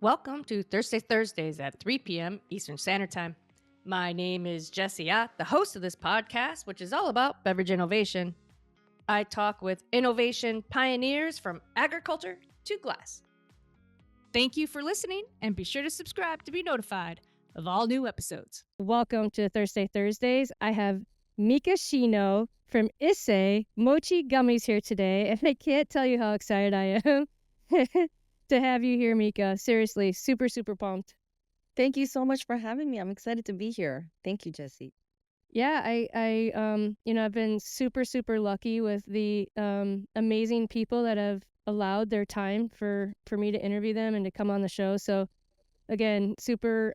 Welcome to Thursdays at 3 p.m. Eastern Standard Time. My name is Jesse Ott, the host of this podcast, which is all about beverage innovation. I talk with innovation pioneers from agriculture to glass. Thank you for listening, and be sure to subscribe to be notified of all new episodes. Welcome to Thursdays. I have Mika Shino from Issei Mochi Gummies here today, and I can't tell you how excited I am to have you here, Mika. Seriously, super, super pumped. Thank you so much for having me. I'm excited to be here. Thank you, Jesse. Yeah, I've been super, super lucky with the amazing people that have allowed their time for me to interview them and to come on the show. So, again, super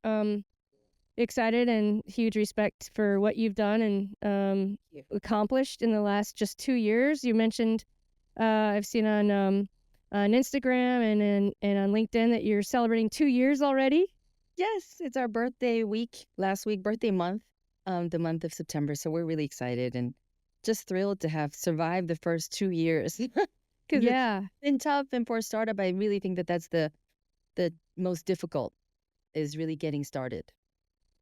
excited and huge respect for what you've done and accomplished in the last just 2 years. You mentioned I've seen on Instagram and on LinkedIn that you're celebrating 2 years already. Yes, it's our birthday week, last week, birthday month, the month of September. So we're really excited and just thrilled to have survived the first 2 years. Because Yeah. it's been tough. And for a startup, I really think that that's the most difficult, is really getting started.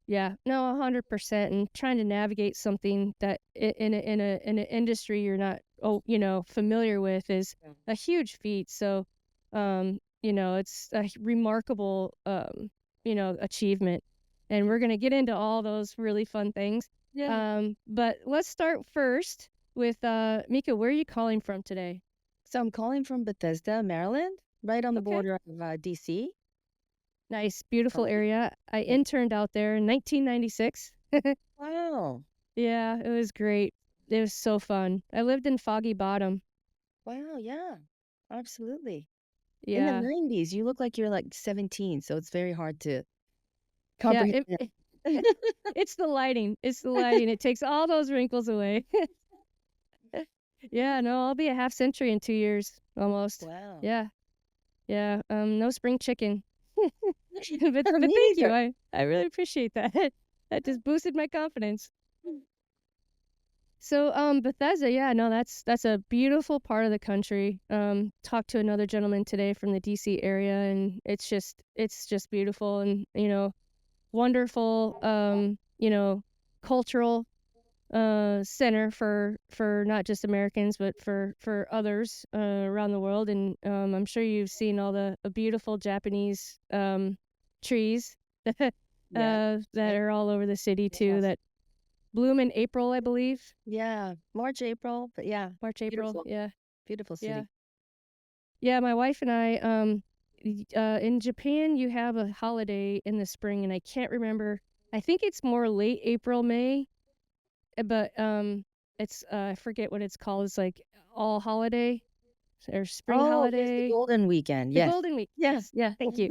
Yeah, no, 100%, and trying to navigate something that in an industry you're not familiar with is a huge feat. So, it's a remarkable achievement, and we're gonna get into all those really fun things. Yeah. But let's start first with Mika. Where are you calling from today? So I'm calling from Bethesda, Maryland, right on the Okay. border of DC. Nice, beautiful Oh, area. I yeah. interned out there in 1996. Wow. Yeah, it was great. It was so fun. I lived in Foggy Bottom. Wow. Yeah, absolutely. In the Yeah. 90s, you look like you're like 17, so it's very hard to Yeah, comprehend. it's the lighting. It's the lighting. It takes all those wrinkles away. Yeah, no, I'll be a half century in 2 years almost. Wow. Yeah. Yeah, no spring chicken. But Me thank you. neither. I really appreciate that. That just boosted my confidence. So, Bethesda, yeah, no, that's a beautiful part of the country. Talked to another gentleman today from the DC area, and it's just beautiful and, wonderful, cultural center for not just Americans, but for others around the world. And I'm sure you've seen all the beautiful Japanese trees Yes. that are all over the city too, Yes. that bloom in April, I believe. Yeah. March, April, but yeah, March, April. beautiful. Yeah. Beautiful Yeah. city. Yeah, my wife and I, in Japan, you have a holiday in the spring, and I can't remember. I think it's more late April, May, but it's I forget what it's called. It's like all holiday or spring Oh, yes, the holiday. Golden Weekend. The Yes. Golden Week. Yeah. Yes, yeah, thank you.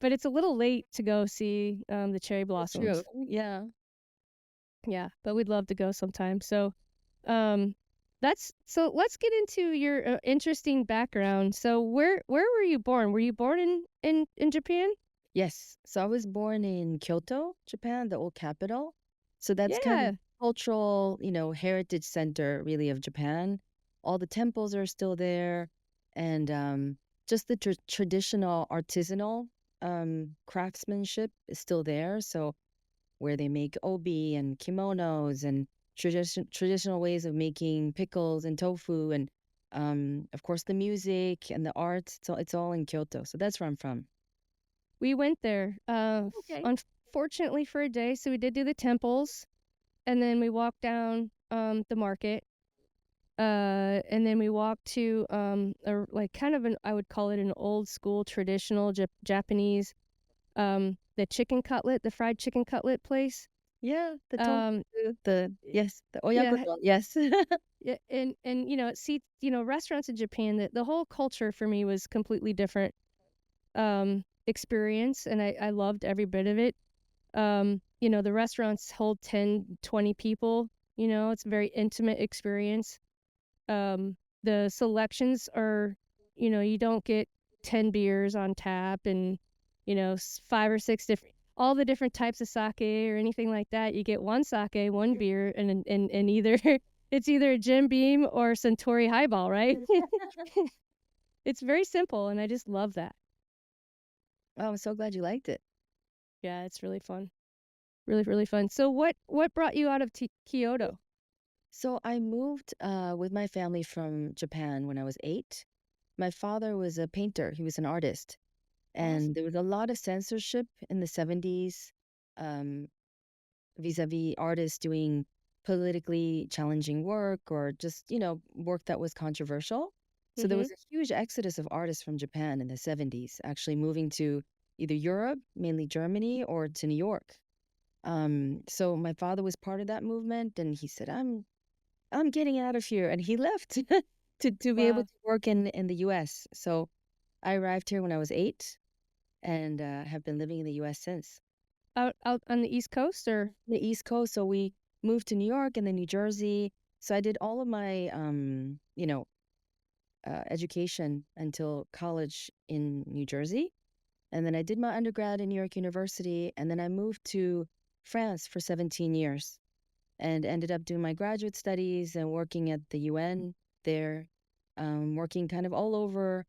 But it's a little late to go see the cherry That's true. blossoms. Yeah. Yeah, but we'd love to go sometime. So, um, so let's get into your interesting background. So where were you born? Were you born in Japan? Yes. So I was born in Kyoto, Japan, the old capital. So that's kind of Yeah. cultural, heritage center really of Japan. All the temples are still there, and just the traditional artisanal craftsmanship is still there. So where they make obi and kimonos and traditional ways of making pickles and tofu and of course the music and the arts. It's all in Kyoto. So that's where I'm from. We went there, Okay. unfortunately for a day, so we did do the temples, and then we walked down the market, and then we walked to like kind of I would call it an old school traditional Japanese the fried chicken cutlet place. Yeah, the Um, tofu, the yes, the yeah, oyakudon. Yes. yeah, and see, restaurants in Japan, the whole culture for me was completely different experience, and I loved every bit of it. The restaurants hold 10, 20 people. It's a very intimate experience. The selections are, you don't get 10 beers on tap and, 5 or 6 different, all the different types of sake or anything like that. You get one sake, one beer, and either it's either a Jim Beam or Suntory Highball, right? It's very simple, and I just love that. Oh, I'm so glad you liked it. Yeah, it's really fun. Really, really fun. So what brought you out of Kyoto? So I moved with my family from Japan when I was 8. My father was a painter. He was an artist. And Awesome. there was a lot of censorship in the 70s, um, vis-a-vis artists doing politically challenging work or just, work that was controversial. So there Mm-hmm. was a huge exodus of artists from Japan in the 70s, actually moving to either Europe, mainly Germany, or to New York. So my father was part of that movement, and he said, I'm getting out of here. And he left to be able Wow. to work in the US. So I arrived here when I was 8 and have been living in the US since. Out on the East Coast or? The East Coast, so we moved to New York and then New Jersey. So I did all of my, education until college in New Jersey. And then I did my undergrad in New York University. And then I moved to France for 17 years and ended up doing my graduate studies and working at the UN there, working kind of all over,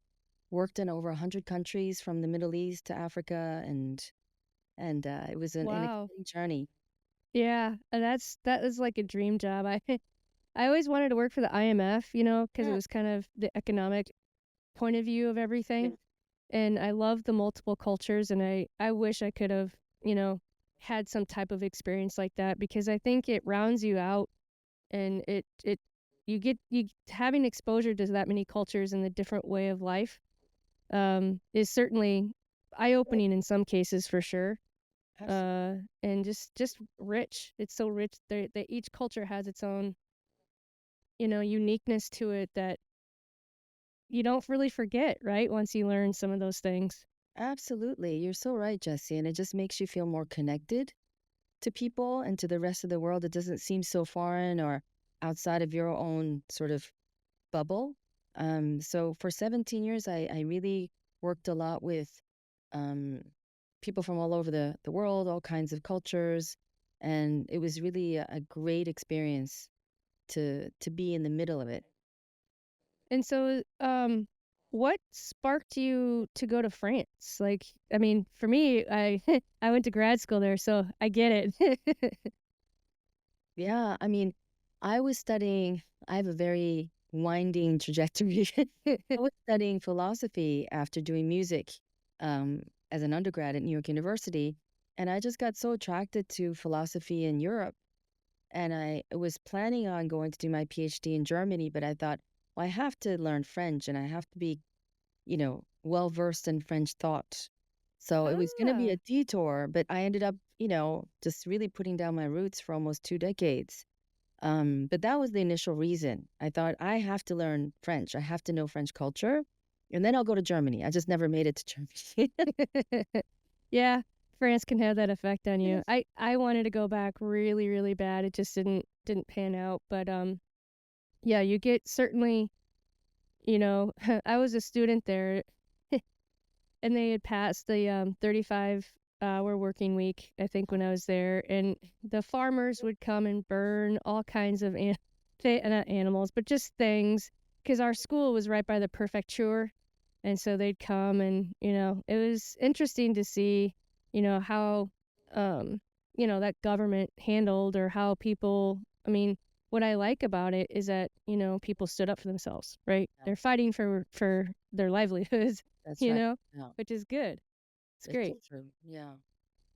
worked in over 100 countries from the Middle East to Africa, and it was an Wow. exciting journey. Yeah, that is like a dream job. I always wanted to work for the IMF, because it Yeah. was kind of the economic point of view of Yeah. everything. And I love the multiple cultures, and I wish I could have, had some type of experience like that because I think it rounds you out and it you having exposure to that many cultures and the different way of life is certainly eye-opening in some cases for sure. Absolutely. And just rich. It's so rich. They each culture has its own, uniqueness to it that you don't really forget, right? Once you learn some of those things. Absolutely. You're so right, Jesse. And it just makes you feel more connected to people and to the rest of the world. It doesn't seem so foreign or outside of your own sort of bubble. So for 17 years, I really worked a lot with um, people from all over the world, all kinds of cultures. And it was really a great experience to be in the middle of it. And so, what sparked you to go to France? Like, I mean, for me, I I went to grad school there, so I get it. Yeah, I mean, I was studying, I have a very winding trajectory. I was studying philosophy after doing music um, as an undergrad at New York University. And I just got so attracted to philosophy in Europe. And I was planning on going to do my PhD in Germany, but I thought, well, I have to learn French and I have to be, well versed in French thought. So it was going to be a Ah. detour, but I ended up, just really putting down my roots for almost 2 decades. But that was the initial reason. I thought I have to learn French. I have to know French culture, and then I'll go to Germany. I just never made it to Germany. Yeah, France can have that effect on you. Yes. I wanted to go back really, really bad. It just didn't pan out. But yeah, you get certainly, I was a student there, and they had passed the 35-hour working week, I think, when I was there, and the farmers would come and burn all kinds of not animals, but just things, because our school was right by the prefecture. And so they'd come and, it was interesting to see, how, um, that government handled or how people, I mean, what I like about it is that, people stood up for themselves, right? Yeah, They're fighting for their livelihoods, that's you right. know, Yeah, which is good. It's it's great. so true. Yeah.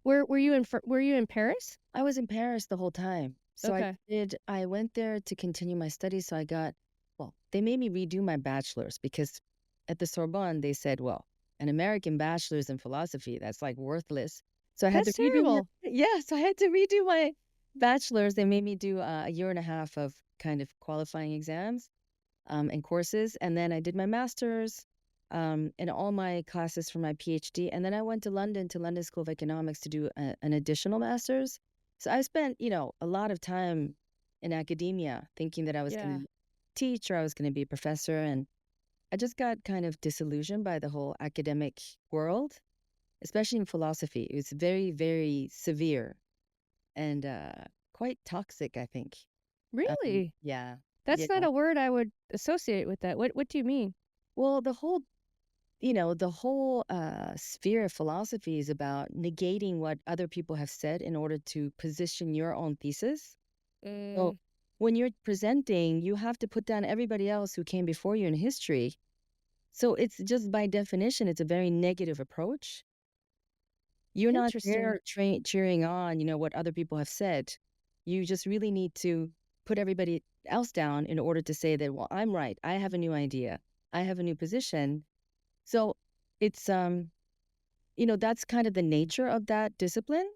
Were you in Paris? I was in Paris the whole time. So Okay. I went there to continue my studies. So well, they made me redo my bachelor's because at the Sorbonne, they said, well, an American bachelor's in philosophy, that's like worthless. So I had to That's redo my, terrible. yeah, so I had to redo my bachelor's. They made me do a year and a half of kind of qualifying exams and courses. And then I did my master's and all my classes for my PhD. And then I went to London School of Economics to do an additional master's. So I spent, a lot of time in academia thinking that I was going Yeah. to teach or I was going to be a professor. And I just got kind of disillusioned by the whole academic world, especially in philosophy. It was very, very severe and quite toxic, I think. Really? Yeah. That's not Yeah. a word I would associate with that. What do you mean? Well, the whole the whole sphere of philosophy is about negating what other people have said in order to position your own thesis. So Mm, when you're presenting, you have to put down everybody else who came before you in history. So it's just by definition, it's a very negative approach. You're not interesting. there cheering on, what other people have said. You just really need to put everybody else down in order to say that, well, I'm right. I have a new idea. I have a new position. So it's that's kind of the nature of that discipline,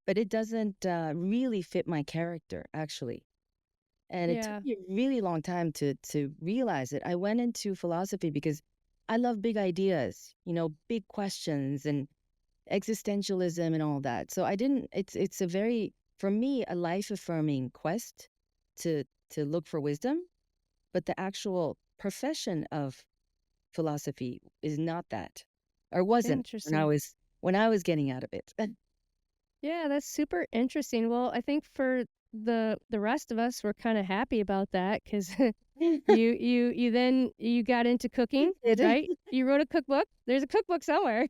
but it doesn't really fit my character actually. And it took Yeah. me a really long time to realize it. I went into philosophy because I love big ideas, big questions and existentialism and all that. So I didn't it's a very for me a life affirming quest to look for wisdom, but the actual profession of philosophy is not that, or wasn't Interesting. when I was getting out of it. Yeah, that's super interesting. Well, I think for the rest of us, we're kind of happy about that because you got into cooking, It is. right? You wrote a cookbook. There's a cookbook somewhere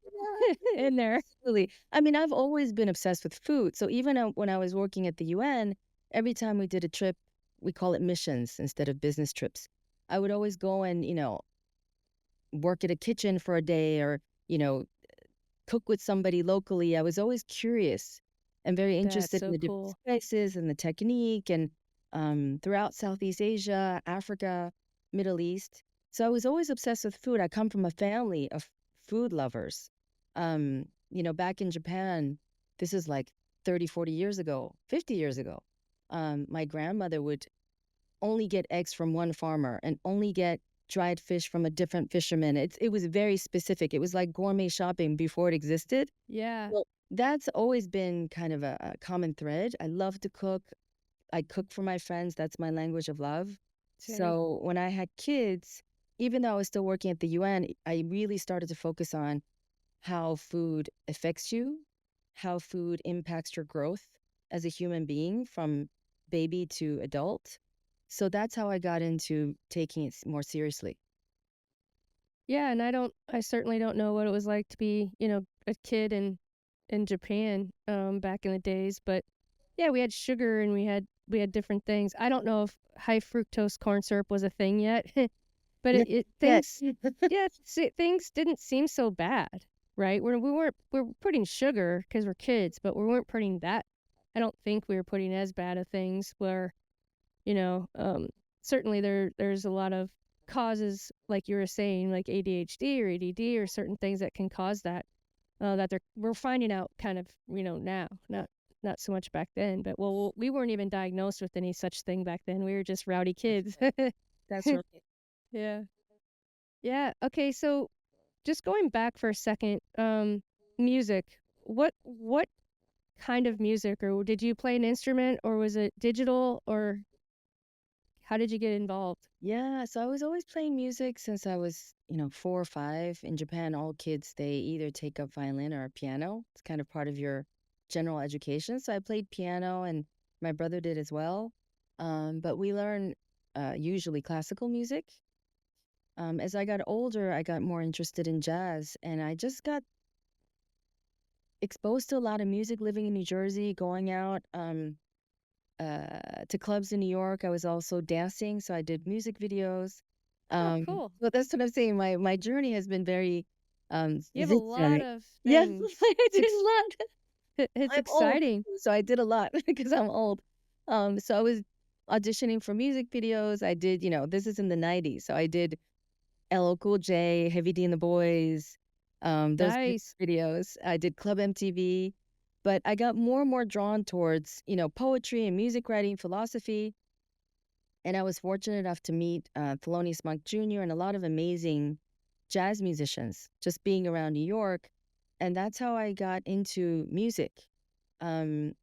in there. Absolutely. I mean, I've always been obsessed with food. So even when I was working at the UN, every time we did a trip, we call it missions instead of business trips. I would always go and, work at a kitchen for a day or, you know, cook with somebody locally. I was always curious and very That's interested in so the different cool. spices and the technique and throughout Southeast Asia, Africa, Middle East. So I was always obsessed with food. I come from a family of food lovers. Back in Japan, this is like 30, 40 years ago, 50 years ago. My grandmother would only get eggs from one farmer and only get dried fish from a different fisherman. It was very specific. It was like gourmet shopping before it existed. Yeah. Well, that's always been kind of a common thread. I love to cook. I cook for my friends. That's my language of love. Same. So when I had kids, even though I was still working at the UN, I really started to focus on how food affects you, how food impacts your growth as a human being from baby to adult. So that's how I got into taking it more seriously. Yeah, and I certainly don't know what it was like to be, a kid in Japan back in the days, but yeah, we had sugar and we had different things. I don't know if high fructose corn syrup was a thing yet, but Yeah, it yeah, things yeah, things didn't seem so bad, right? We were putting sugar because we're kids, but we weren't putting that. I don't think we were putting as bad of things where you know um certainly there's a lot of causes like you were saying like ADHD or ADD or certain things that can cause that that we're finding out kind of now, not so much back then, but well we weren't even diagnosed with any such thing back then. We were just rowdy that's kids. right. That's right. Yeah. Yeah, okay, so just going back for a second, music, what kind of music, or did you play an instrument, or was it digital, or how did you get involved? Yeah, so I was always playing music since I was, 4 or 5. In Japan, all kids, they either take up violin or piano. It's kind of part of your general education. So I played piano and my brother did as well. But we learn usually classical music. As I got older, I got more interested in jazz and I just got exposed to a lot of music living in New Jersey, going out to clubs in New York. I was also dancing, so I did music videos. Oh, cool. But that's what I'm saying. My journey has been very You have a lot zigzag. of Yeah, things. I It's did a lot. it's I'm old, exciting. so I did a lot because I'm old. So I was auditioning for music videos. I did, this is in the '90s, so I did LL Cool J, Heavy D and the Boys, those music Nice. videos. I did Club MTV, but I got more and more drawn towards, poetry and music writing, philosophy. And I was fortunate enough to meet Thelonious Monk Jr. and a lot of amazing jazz musicians just being around New York. And that's how I got into music. And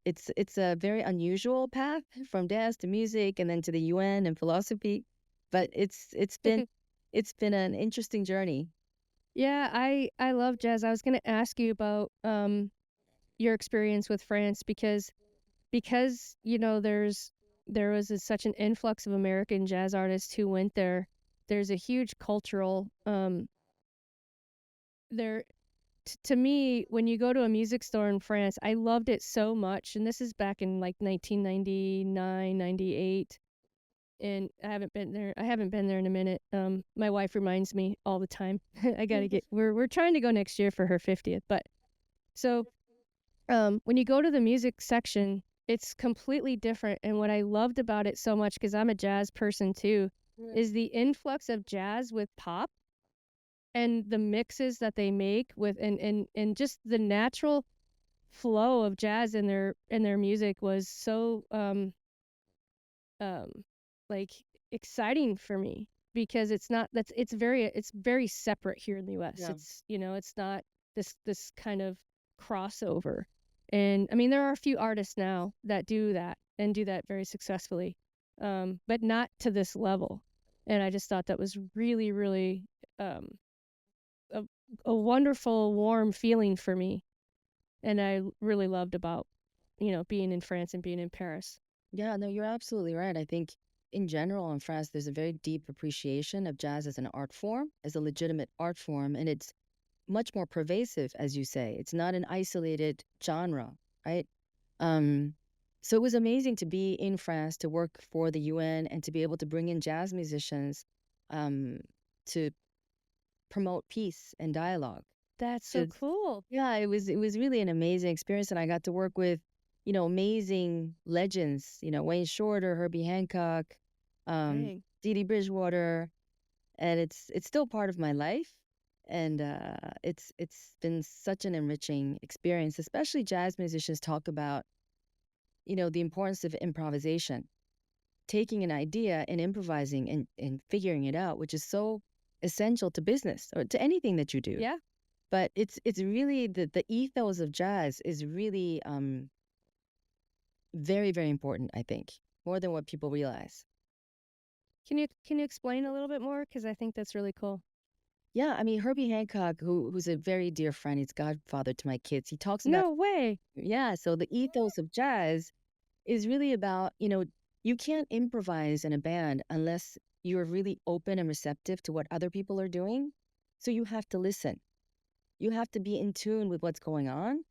it's a very unusual path from jazz to music and then to the UN and philosophy. But it's been an interesting journey. Yeah, I love jazz. I was gonna ask you about your experience with France because there was such an influx of American jazz artists who went there. there's a huge cultural there to me, when you go to a music store in France, I loved it so much, and this is back in like 1999, 98, and I haven't been there in a minute. My wife reminds me all the time. I gotta get. We're trying to go next year for her 50th, but so when you go to the music section, it's completely different. And what I loved about it so much, because I'm a jazz person too, is the influx of jazz with pop and the mixes that they make with and just the natural flow of jazz in their music was so um like exciting for me, because it's not that's it's very separate here in the US. Yeah. It's, it's not this kind of crossover. And I mean, there are a few artists now that do that and do that very successfully, but not to this level. And I just thought that was really, really um a, a wonderful, warm feeling for me. And I really loved about, being in France and being in Paris. Yeah, no, you're absolutely right. I think in general in France, there's a very deep appreciation of jazz as an art form, as a legitimate art form, and it's much more pervasive, as you say. It's not an isolated genre, right? Um, so it was amazing to be in France, to work for the UN, and to be able to bring in jazz musicians um, to promote peace and dialogue. That's so 'Cause, cool. yeah, it was really an amazing experience, and I got to work with, amazing legends, Wayne Shorter, Herbie Hancock, Dang. Dee Dee Bridgewater, and it's still part of my life, and it's been such an enriching experience. Especially jazz musicians talk about, the importance of improvisation, taking an idea and improvising and figuring it out, which is so essential to business or to anything that you do. Yeah. But it's really the ethos of jazz is really very, very important, I think, more than what people realize. Can you explain a little bit more? Because I think that's really cool. Yeah, I mean, Herbie Hancock, who's a very dear friend, he's godfather to my kids. He talks about, No way. yeah, so the ethos of jazz is really about, you can't improvise in a band unless you're really open and receptive to what other people are doing. So you have to listen. You have to be in tune with what's going on.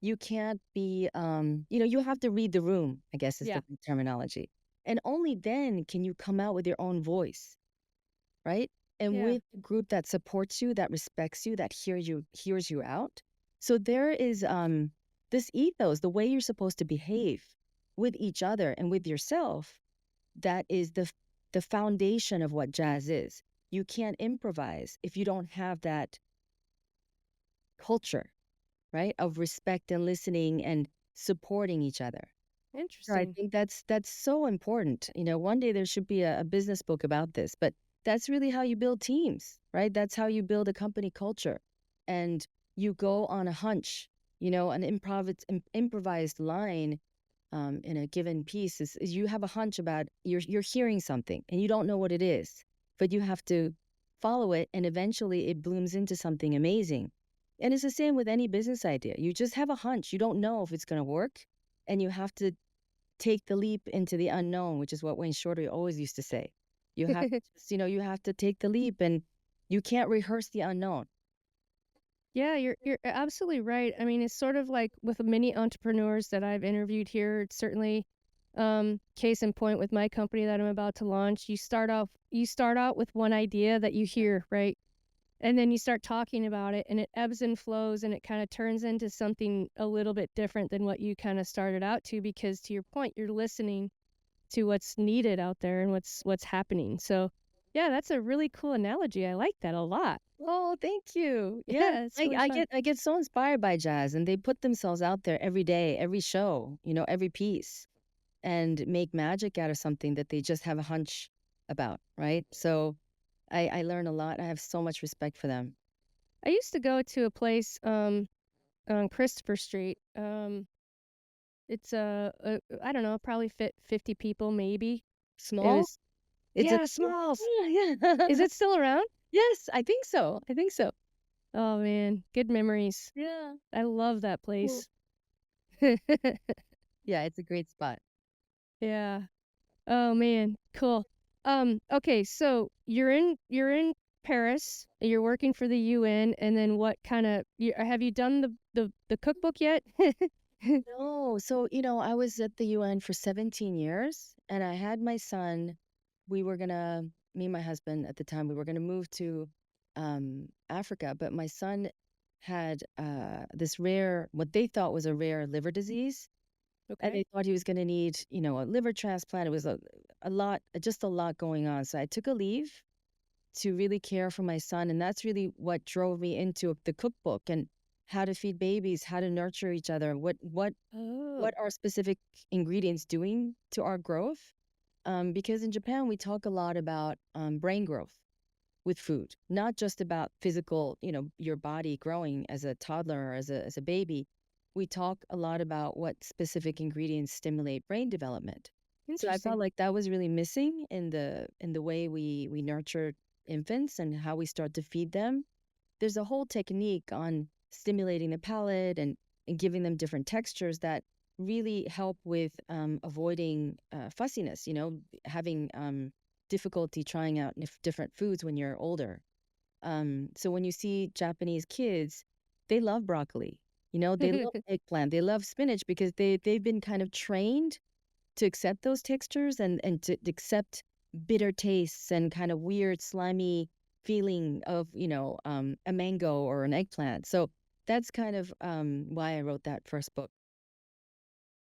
You can't be, you have to read the room, I guess is Yeah. the terminology. And only then can you come out with your own voice, right? And Yeah. with a group that supports you, that respects you, that hears you out. So there is this ethos, the way you're supposed to behave with each other and with yourself, that is the foundation of what jazz is. You can't improvise if you don't have that culture, right? Of respect and listening and supporting each other. So I Interesting. think that's so important. One day there should be a business book about this, but that's really how you build teams, right? That's how you build a company culture. And you go on a hunch, an improvised line in a given piece is you have a hunch about you're hearing something and you don't know what it is, but you have to follow it and eventually it blooms into something amazing. And it's the same with any business idea. You just have a hunch. You don't know if it's going to work, and you have to take the leap into the unknown, which is what Wayne Shorter always used to say. You have you have to take the leap, and you can't rehearse the unknown. Yeah, you're absolutely right. I mean, it's sort of like with many entrepreneurs that I've interviewed here. It's certainly case in point with my company that I'm about to launch. You start out with one idea that you hear, right? And then you start talking about it and it ebbs and flows and it kind of turns into something a little bit different than what you kind of started out to, because to your point, you're listening to what's needed out there and what's happening. So, yeah, that's a really cool analogy. I like that a lot. Oh, thank you. Yeah, Yeah, it's really I fun. get so inspired by jazz, and they put themselves out there every day, every show, every piece, and make magic out of something that they just have a hunch about, right? So I learn a lot. I have so much respect for them. I used to go to a place on Christopher Street. It's I don't know, probably fit 50 people maybe. It Small? was It's a Yeah, Smalls. yeah. Is it still around? Yes, I think so. I think so. Oh man, good memories. Yeah. I love that Cool. place. Yeah, it's a great spot. Yeah. Oh man, cool. Okay, so you're in Paris, you're working for the UN, and then what kind of have you done the cookbook yet? No, so, I was at the UN for 17 years and I had my son. We were gonna, me and my husband at the time, we were gonna move to Africa, but my son had this rare, what they thought was a rare liver disease. And Okay. they thought he was gonna need, a liver transplant. It was a lot, just a lot going on. So I took a leave to really care for my son. And that's really what drove me into the cookbook and how to feed babies, how to nurture each other, what Oh. are specific ingredients doing to our growth. Because in Japan, we talk a lot about brain growth with food, not just about physical, your body growing as a toddler or as a baby. We talk a lot about what specific ingredients stimulate brain development. So I felt Interesting. like that was really missing in the way we nurture infants and how we start to feed them. There's a whole technique on stimulating the palate and giving them different textures that really help with avoiding fussiness, having difficulty trying out different foods when you're older. So when you see Japanese kids, they love broccoli, they love eggplant, they love spinach because they've been kind of trained to accept those textures and to accept bitter tastes and kind of weird slimy feeling of a mango or an eggplant. So that's kind of why I wrote that first book.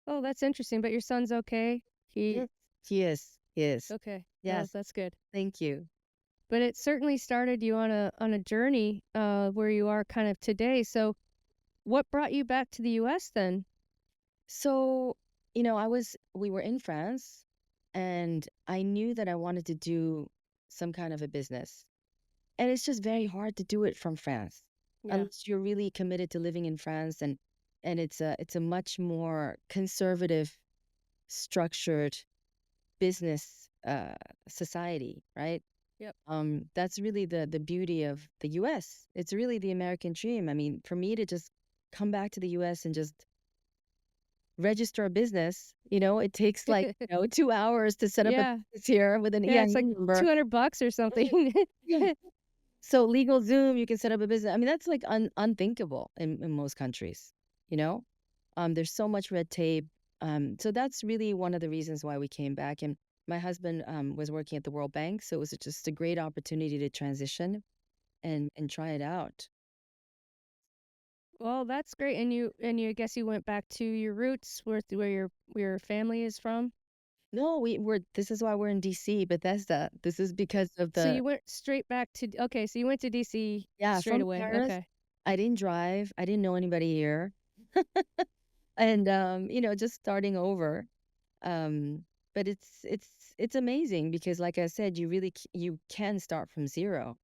Oh, that's interesting, but your son's okay? He Yes, he is. Okay. Well, Yes, that's good. thank you. But it certainly started you on a journey where you are kind of today. So, what brought you back to the US then? So we were in France, and I knew that I wanted to do some kind of a business. And it's just very hard to do it from France Yeah. unless you're really committed to living in France, and it's a much more conservative, structured business society, right? Yep. That's really the beauty of the US. It's really the American dream. I mean, for me to just come back to the US and just register a business, it takes like, 2 hours to set up a Yeah. business here with an Yeah, it's like EIN number. $200 or something. Yeah. So legal Zoom, you can set up a business. I mean, that's like unthinkable in most countries, you know? There's so much red tape. So that's really one of the reasons why we came back. And my husband was working at the World Bank, so it was just a great opportunity to transition and try it out. Well, that's great. And you I guess you went back to your roots where your family is from. No, this is why we're in DC, Bethesda. This is because of So the you went straight back to okay, so you went to DC yeah, straight from away. Paris. Okay. I didn't drive. I didn't know anybody here. And just starting over. Um, but it's amazing because, like I said, you can start from zero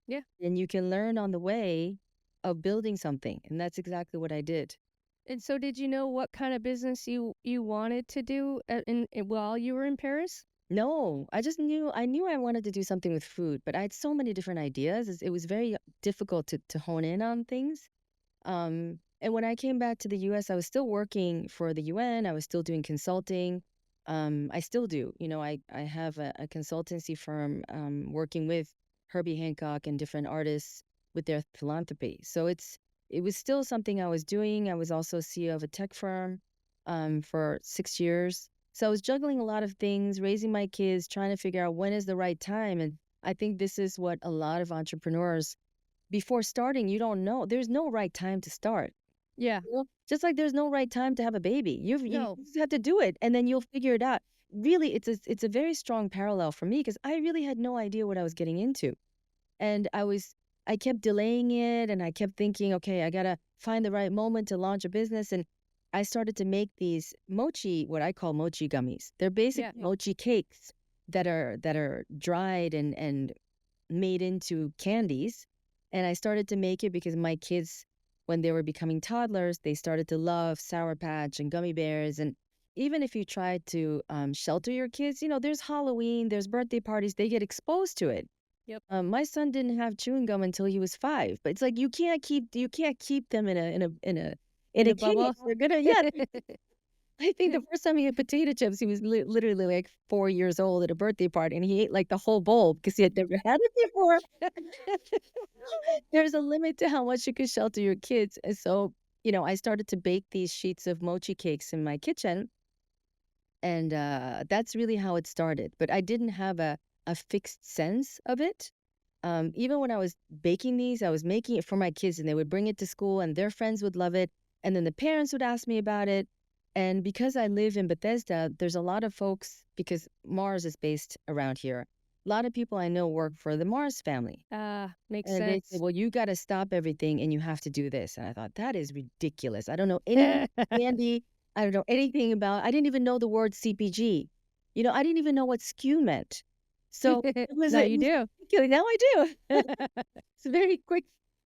Yeah. and you can learn on the way of building something, and that's exactly what I did. And so did you know what kind of business you wanted to do while you were in Paris? No, I knew I wanted to do something with food, but I had so many different ideas. It was very difficult to hone in on things. And when I came back to the US, I was still working for the UN. I was still doing consulting. I still do. I have a consultancy firm working with Herbie Hancock and different artists with their philanthropy. So it was still something I was doing. I was also CEO of a tech firm for 6 years. So I was juggling a lot of things, raising my kids, trying to figure out when is the right time. And I think this is what a lot of entrepreneurs before starting, you don't know. There's no right time to start. Yeah. Just like there's no right time to have a baby. You No. just have to do it and then you'll figure it out. Really, it's a very strong parallel for me because I really had no idea what I was getting into. And I kept delaying it and I kept thinking, okay, I gotta find the right moment to launch a business. And I started to make these what I call mochi gummies. They're Yeah. basically mochi cakes that are dried and made into candies. And I started to make it because my kids, when they were becoming toddlers, they started to love Sour Patch and gummy bears. And even if you try to shelter your kids, there's Halloween, there's birthday parties, they get exposed to it. Yep. My son didn't have chewing gum until he was 5, but it's like you can't keep them in a In a cage. bubble. They're gonna, yeah, I think the first time he had potato chips, he was literally like 4 years old at a birthday party, and he ate like the whole bowl because he had never had it before. There's a limit to how much you can shelter your kids. And so, I started to bake these sheets of mochi cakes in my kitchen. And that's really how it started. But I didn't have a fixed sense of it. Even when I was baking these, I was making it for my kids and they would bring it to school and their friends would love it. And then the parents would ask me about it. And because I live in Bethesda, there's a lot of folks, because Mars is based around here, a lot of people I know work for the Mars family. Makes And they say, sense. well, you got to stop everything and you have to do this. And I thought, that is ridiculous. I don't know anything about candy. I don't know anything about, I didn't even know the word CPG. I didn't even know what SKU meant. So Now it you was do. ridiculous. Now I do. It's a very quick,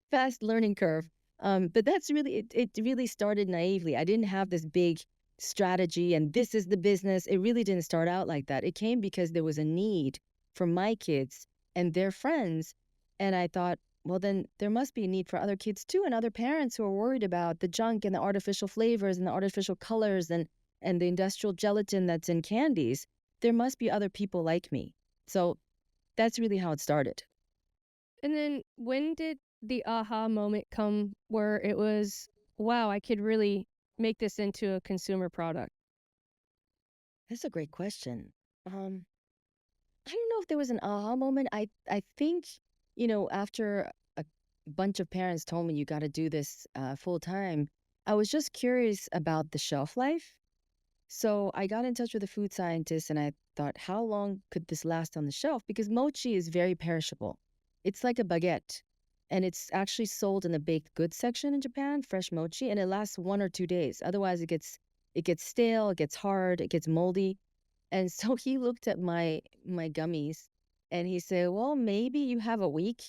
fast learning curve. But that's really, it really started naively. I didn't have this big strategy and this is the business. It really didn't start out like that. It came because there was a need for my kids and their friends. And I thought, well, then there must be a need for other kids too, and other parents who are worried about the junk and the artificial flavors and the artificial colors and the industrial gelatin that's in candies. There must be other people like me. So that's really how it started. And then when did the aha moment come where it was, wow, I could really make this into a consumer product? That's a great question. I don't know if there was an aha moment. I think, after a bunch of parents told me you got to do this full time, I was just curious about the shelf life. So I got in touch with a food scientist and I thought, how long could this last on the shelf? Because mochi is very perishable. It's like a baguette. And it's actually sold in the baked goods section in Japan, fresh mochi, and it lasts 1 or 2 days. Otherwise it gets stale, it gets hard, it gets moldy. And so he looked at my gummies and he said, "Well, maybe you have a week,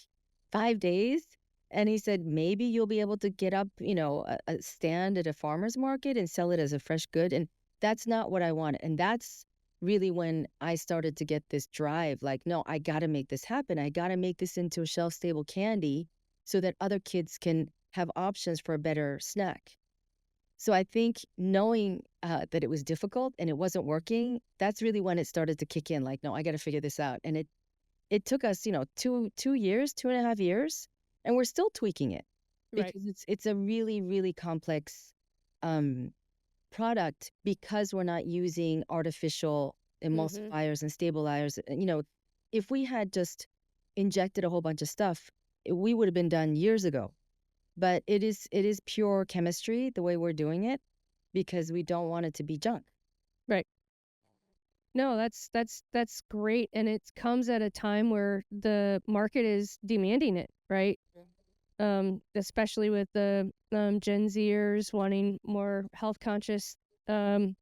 5 days." And he said, "Maybe you'll be able to get up, a stand at a farmer's market and sell it as a fresh good." And that's not what I wanted. And that's really when I started to get this drive like, no, I got to make this happen. I got to make this into a shelf stable candy so that other kids can have options for a better snack. So I think knowing that it was difficult and it wasn't working, that's really when it started to kick in. Like, no, I got to figure this out. And it took us, 2 years, 2.5 years, and we're still tweaking it Right. because it's a really, really complex um, product because we're not using artificial emulsifiers and stabilizers. If we had just injected a whole bunch of stuff, we would have been done years ago. But it is pure chemistry the way we're doing it because we don't want it to be junk. Right. No, that's great, and it comes at a time where the market is demanding it, right? Especially with the Gen Zers wanting more health conscious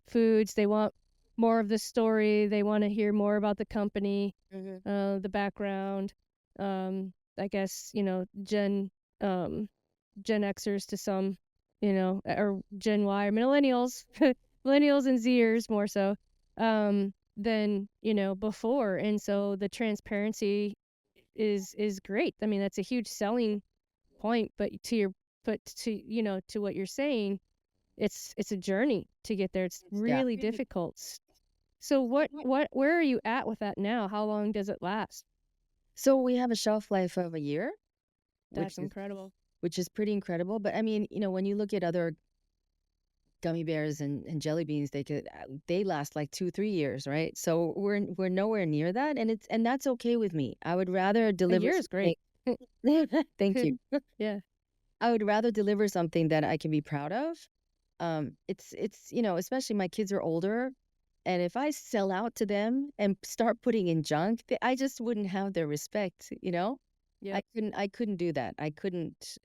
foods. They want more of the story. They want to hear more about the company, the background. I guess Gen Xers to some, or Gen Y or millennials, millennials and Zers more so, than before. And so the transparency is great. I mean, that's a huge selling point. But to what you're saying, it's a journey to get there. It's Yeah. really difficult. So where are you at with that now? How long does it last? So we have a shelf life of a year, That's which is incredible. which is pretty incredible. But I mean, when you look at other gummy bears and jelly beans, they last like 2, 3 years, right? So we're nowhere near that, and that's okay with me. I would rather A deliver year is great. Thank you. Yeah. I would rather deliver something that I can be proud of. It's especially my kids are older, and if I sell out to them and start putting in junk, I just wouldn't have their respect. Yep. I couldn't do that. I couldn't.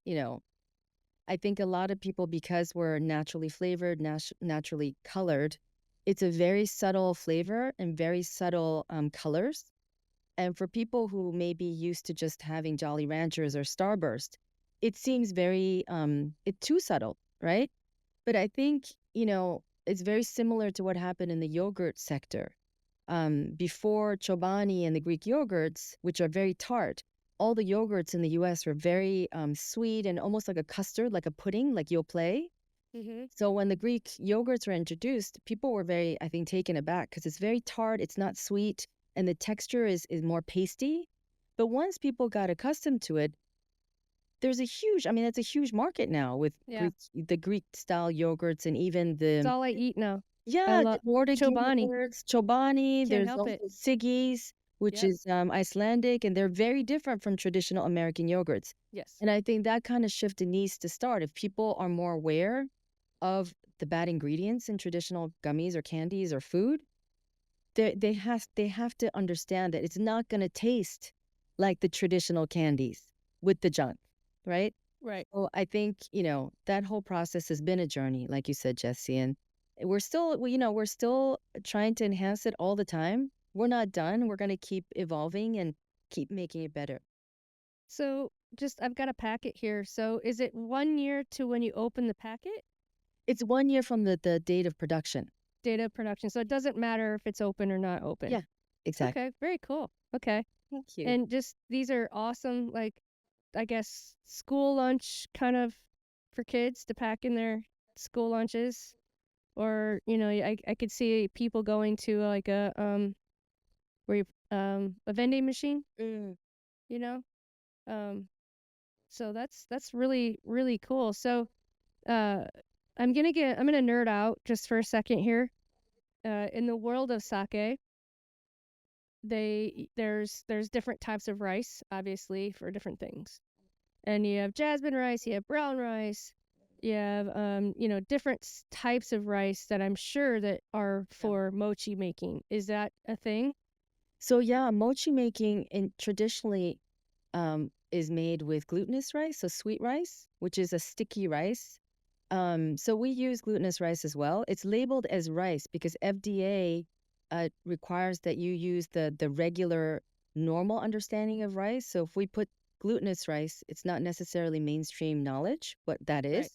I think a lot of people, because we're naturally flavored, naturally colored, it's a very subtle flavor and very subtle colors. And for people who may be used to just having Jolly Ranchers or Starburst, it seems very too subtle, right? But I think, it's very similar to what happened in the yogurt sector. Before Chobani and the Greek yogurts, which are very tart, all the yogurts in the US were very sweet and almost like a custard, like a pudding, like Yoplait. Mm-hmm. So when the Greek yogurts were introduced, people were very, I think, taken aback because it's very tart, it's not sweet, and the texture is more pasty. But once people got accustomed to it, there's a huge, I mean, it's a huge market now with Yeah. The Greek style yogurts and even It's the, all I eat now. I yeah, the love Nordic Chobani. yogurts, Chobani, Can't there's help it. also Siggi's, which Yep. is Icelandic, and they're very different from traditional American yogurts. Yes. And I think that kind of shift needs to start. If people are more aware of the bad ingredients in traditional gummies or candies or food, they have to understand that it's not going to taste like the traditional candies with the junk, right? Right. Well, I think, that whole process has been a journey, like you said, Jesse, and we're still, we're still trying to enhance it all the time. We're not done. We're going to keep evolving and keep making it better. So I've got a packet here. So is it 1 year to when you open the packet? It's 1 year from the date of production. Data production. So it doesn't matter if it's open or not open. Yeah, exactly. Okay. Very cool. Okay. Thank you. And just these are awesome, like, I guess, school lunch kind of for kids to pack in their school lunches. Or, I could see people going to like a vending machine, Mm. you know? So that's really, really cool. So uh I'm gonna nerd out just for a second here. In the world of sake, there's different types of rice, obviously, for different things. And you have jasmine rice, you have brown rice, you have different types of rice that I'm sure that are for mochi making. Is that a thing? So yeah, mochi making traditionally is made with glutinous rice, so sweet rice, which is a sticky rice. So we use glutinous rice as well. It's labeled as rice because FDA requires that you use the regular normal understanding of rice. So if we put glutinous rice, it's not necessarily mainstream knowledge what that is.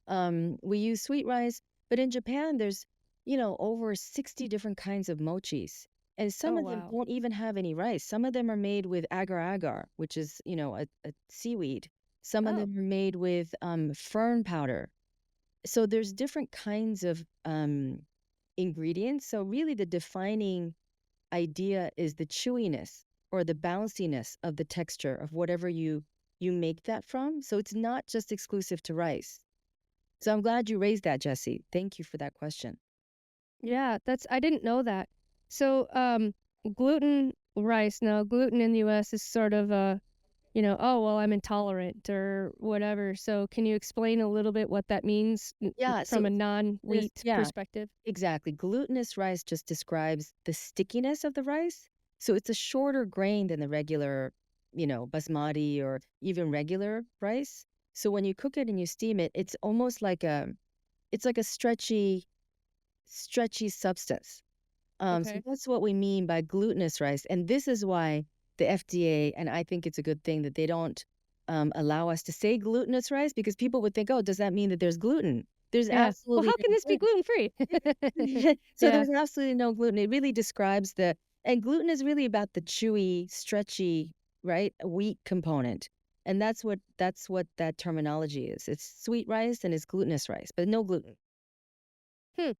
Right. We use sweet rice, but in Japan there's over 60 different kinds of mochis. And some Oh, of them wow. don't even have any rice. Some of them are made with agar agar, which is, a seaweed. Some of Oh, them are made with fern powder. So there's different kinds of ingredients. So really the defining idea is the chewiness or the bounciness of the texture of whatever you make that from. So it's not just exclusive to rice. So I'm glad you raised that, Jesse. Thank you for that question. yeah, I didn't know that. So, gluten rice. Now, gluten in the US is sort of oh, well, I'm intolerant or whatever. So, can you explain a little bit what that means Yeah, from so a non-wheat yeah, perspective? exactly. Glutinous rice just describes the stickiness of the rice. So it's a shorter grain than the regular, basmati or even regular rice. So when you cook it and you steam it, it's like a stretchy substance. So Okay. that's what we mean by glutinous rice. And this is why the FDA, and I think it's a good thing that they don't allow us to say glutinous rice because people would think, oh, does that mean that there's gluten? There's Yeah. Well, absolutely how can no this be gluten. gluten-free? So Yeah. there's absolutely no gluten. It really describes and gluten is really about the chewy, stretchy, right, wheat component. And that's what that terminology is. It's sweet rice and it's glutinous rice, but no gluten. Hmm.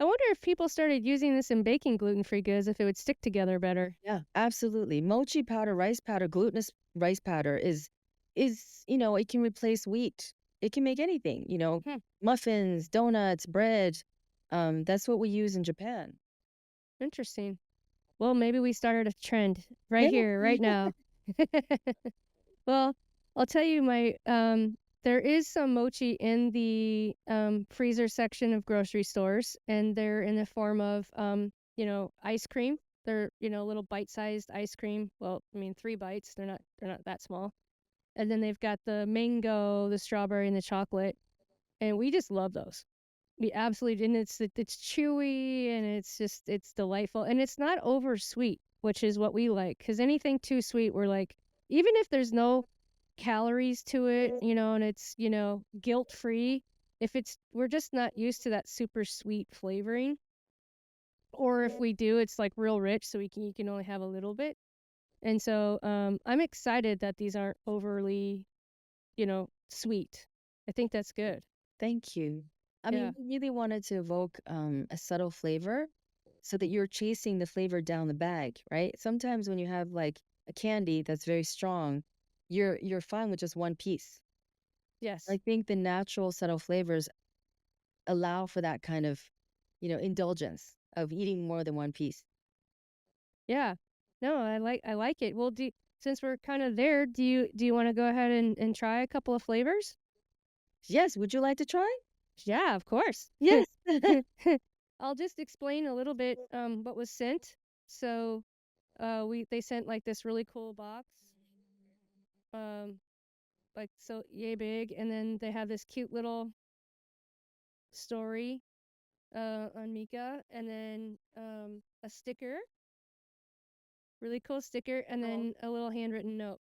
I wonder if people started using this in baking gluten-free goods, if it would stick together better. Yeah, absolutely. Mochi powder, rice powder, glutinous rice powder is, it can replace wheat. It can make anything, Hmm. muffins, donuts, bread. That's what we use in Japan. Interesting. Well, maybe we started a trend right Yeah. here, right now. Well, I'll tell you there is some mochi in the freezer section of grocery stores, and they're in the form of ice cream. They're, little bite-sized ice cream. Well, I mean 3 bites. They're not that small. And then they've got the mango, the strawberry, and the chocolate. And we just love those. We absolutely, and it's chewy and it's delightful and it's not over sweet, which is what we like. Because anything too sweet, we're like, even if there's no calories to it, and it's guilt free. If we're just not used to that super sweet flavoring, or if we do, it's like real rich, so you can only have a little bit. And so I'm excited that these aren't overly sweet. I think that's good. Thank you. I Yeah. mean, we really wanted to evoke a subtle flavor so that you're chasing the flavor down the bag, right? Sometimes when you have like a candy that's very strong, you're fine with just one piece. I Yes. think the natural subtle flavors allow for that kind of, indulgence of eating more than one piece. Yeah. No, I like it. Well, since we're kind of there, do you want to go ahead and try a couple of flavors? Yes, would you like to try? Yeah, of course. Yes. I'll just explain a little bit what was sent. So, they sent like this really cool box. Um like so yay big, and then they have this cute little story on Mika, and then a sticker, really cool sticker, and Oh, then a little handwritten note.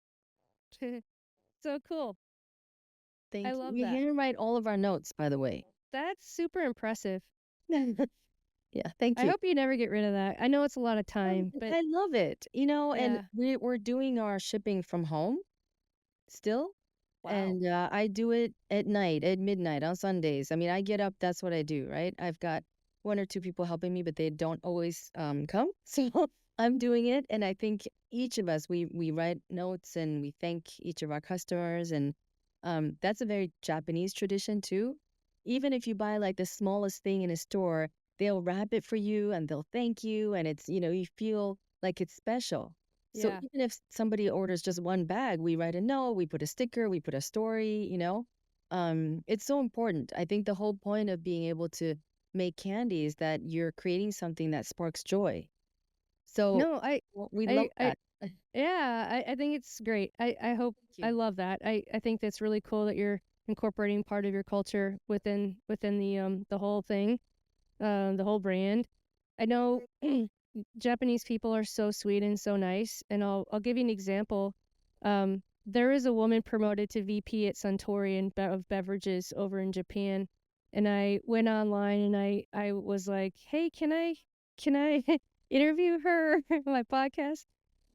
So cool. I thank you. love We that. handwrite all of our notes, by the way. That's super impressive. Yeah, thank I you. hope you never get rid of that. I know it's a lot of Oh, time, but I love it. And yeah. we're doing our shipping from home still. Wow. And I do it at night, at midnight, on Sundays. I mean, I get up, that's what I do, right? I've got one or two people helping me, but they don't always come. So I'm doing it. And I think each of us, we write notes and we thank each of our customers. And that's a very Japanese tradition too. Even if you buy like the smallest thing in a store, they'll wrap it for you and they'll thank you. And it's, you feel like it's special. So Yeah. even if somebody orders just one bag, we write a note, we put a sticker, we put a story. It's so important. I think the whole point of being able to make candy is that you're creating something that sparks joy. So No, I we love I that. Thank yeah, I think it's great. I hope I you. love that. I think that's really cool that you're incorporating part of your culture within the whole thing, the whole brand. I know Japanese people are so sweet and so nice, and I'll give you an example. There is a woman promoted to VP at Suntory of beverages over in Japan, and I went online and I was like, "Hey, can I interview her on my podcast?"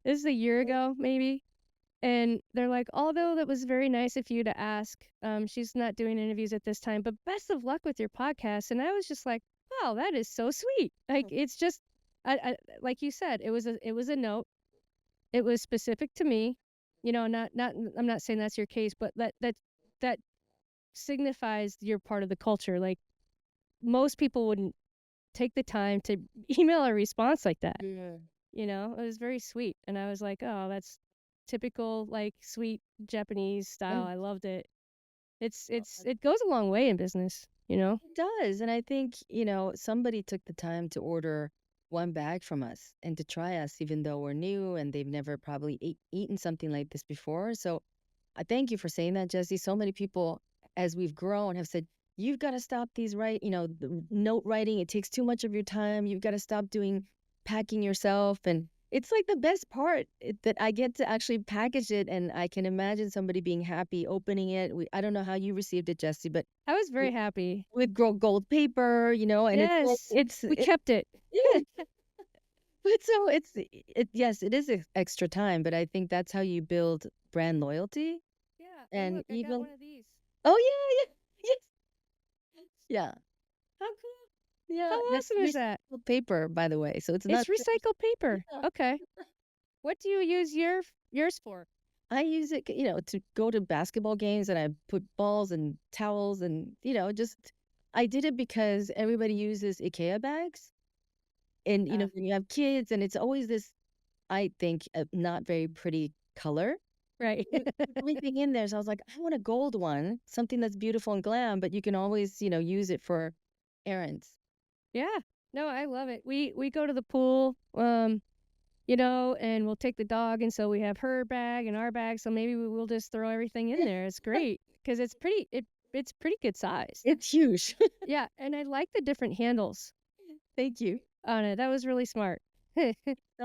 This is a year ago, maybe. And they're like, although that was very nice of you to ask, she's not doing interviews at this time, but best of luck with your podcast. And I was just like, wow, that is so sweet. Like, it's just, like you said, it was a note. It was specific to me. Not. I'm not saying that's your case, but that signifies you're part of the culture. Like most people wouldn't take the time to email a response like that. Yeah. It was very sweet. And I was like, oh, that's typical, like, sweet Japanese style. I loved it. It goes a long way in business. It does. And I think, somebody took the time to order one bag from us and to try us, even though we're new and they've never probably eaten something like this before. So I thank you for saying that, Jesse. So many people, as we've grown, have said, you've got to stop the note writing. It takes too much of your time. You've got to stop doing packing yourself. And it's like the best part that I get to actually package it. And I can imagine somebody being happy opening it. I don't know how you received it, Jesse, but I was very happy. with gold paper, and it's like, Yes, we kept it. yeah. But so yes, it is extra time, but I think that's how you build brand loyalty. Yeah, and And look, I got even one of these. oh yeah, yeah, yes, yeah, How cool. yeah. How That's awesome is that? recycled paper, by the way. So it's It's not. recycled paper. Yeah. Okay. What do you use yours for? I use it, to go to basketball games, and I put balls and towels, and just I did it because everybody uses IKEA bags, and Ah, when you have kids, and it's always this, I think, a not very pretty color. right. Put everything in there. So I was like, I want a gold one, something that's beautiful and glam, but you can always, use it for errands. Yeah. No, I love it. We go to the pool, and we'll take the dog, and so we have her bag and our bag, so maybe we'll just throw everything in there. It's great because it's pretty good size. It's huge. Yeah, and I like the different handles Thank you on it. That was really smart. so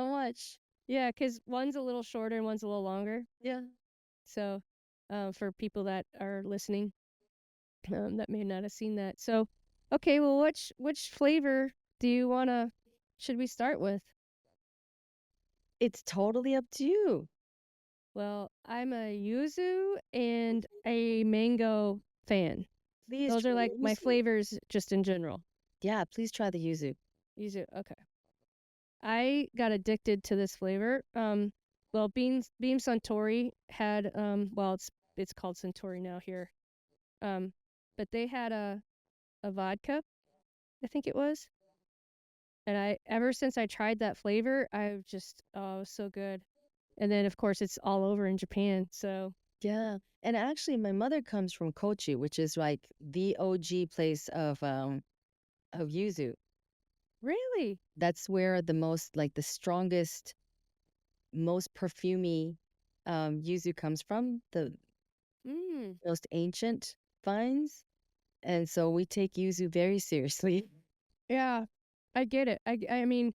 much. Yeah, because one's a little shorter and one's a little longer. Yeah. So, for people that are listening, that may not have seen that. So, okay, well, which flavor do you wanna should we start with? It's totally up to you. Well, I'm a yuzu and a mango fan. Please Those try are the like my yuzu. flavors just in general. Yeah, please try the yuzu. Yuzu. Okay. I got addicted to this flavor. Well, Beam Suntory had well, it's called Suntory now here. But they had a vodka, I think it was. And ever since I tried that flavor, I've just, oh, it was so good. And then of course it's all over in Japan. So Yeah. And actually my mother comes from Kochi, which is like the OG place of yuzu. really, That's where the most like the strongest, most perfumey yuzu comes from, the mm, most ancient vines. And so we take yuzu very seriously. yeah, I get it. I mean,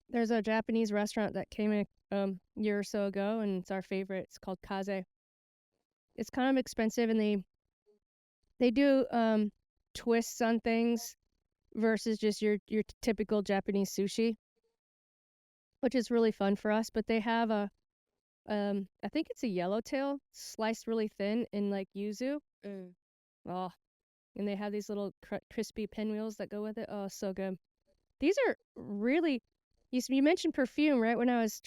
there's a Japanese restaurant that came in year or so ago, and it's our favorite. It's called Kaze. It's kind of expensive, and they do twists on things versus just your typical Japanese sushi, which is really fun for us. But they have a I think it's a yellowtail sliced really thin in like yuzu. Mm. Oh, and they have these little crispy pinwheels that go with it. Oh, so good. These are really. You mentioned perfume, right? When I was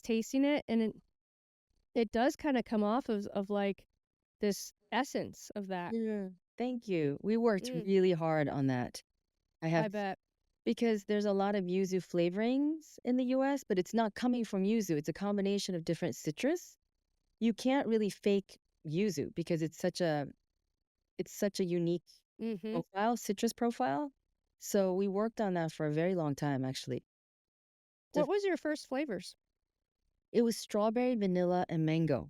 tasting it, and it does kind of come off of like this essence of that. Yeah. Thank you. We worked Mm, really hard on that. I have I bet. because there's a lot of yuzu flavorings in the US, but it's not coming from yuzu. It's a combination of different citrus. You can't really fake yuzu because it's such a unique Mm-hmm. profile, citrus profile. So we worked on that for a very long time actually. What was your first flavors? It was strawberry, vanilla, and mango.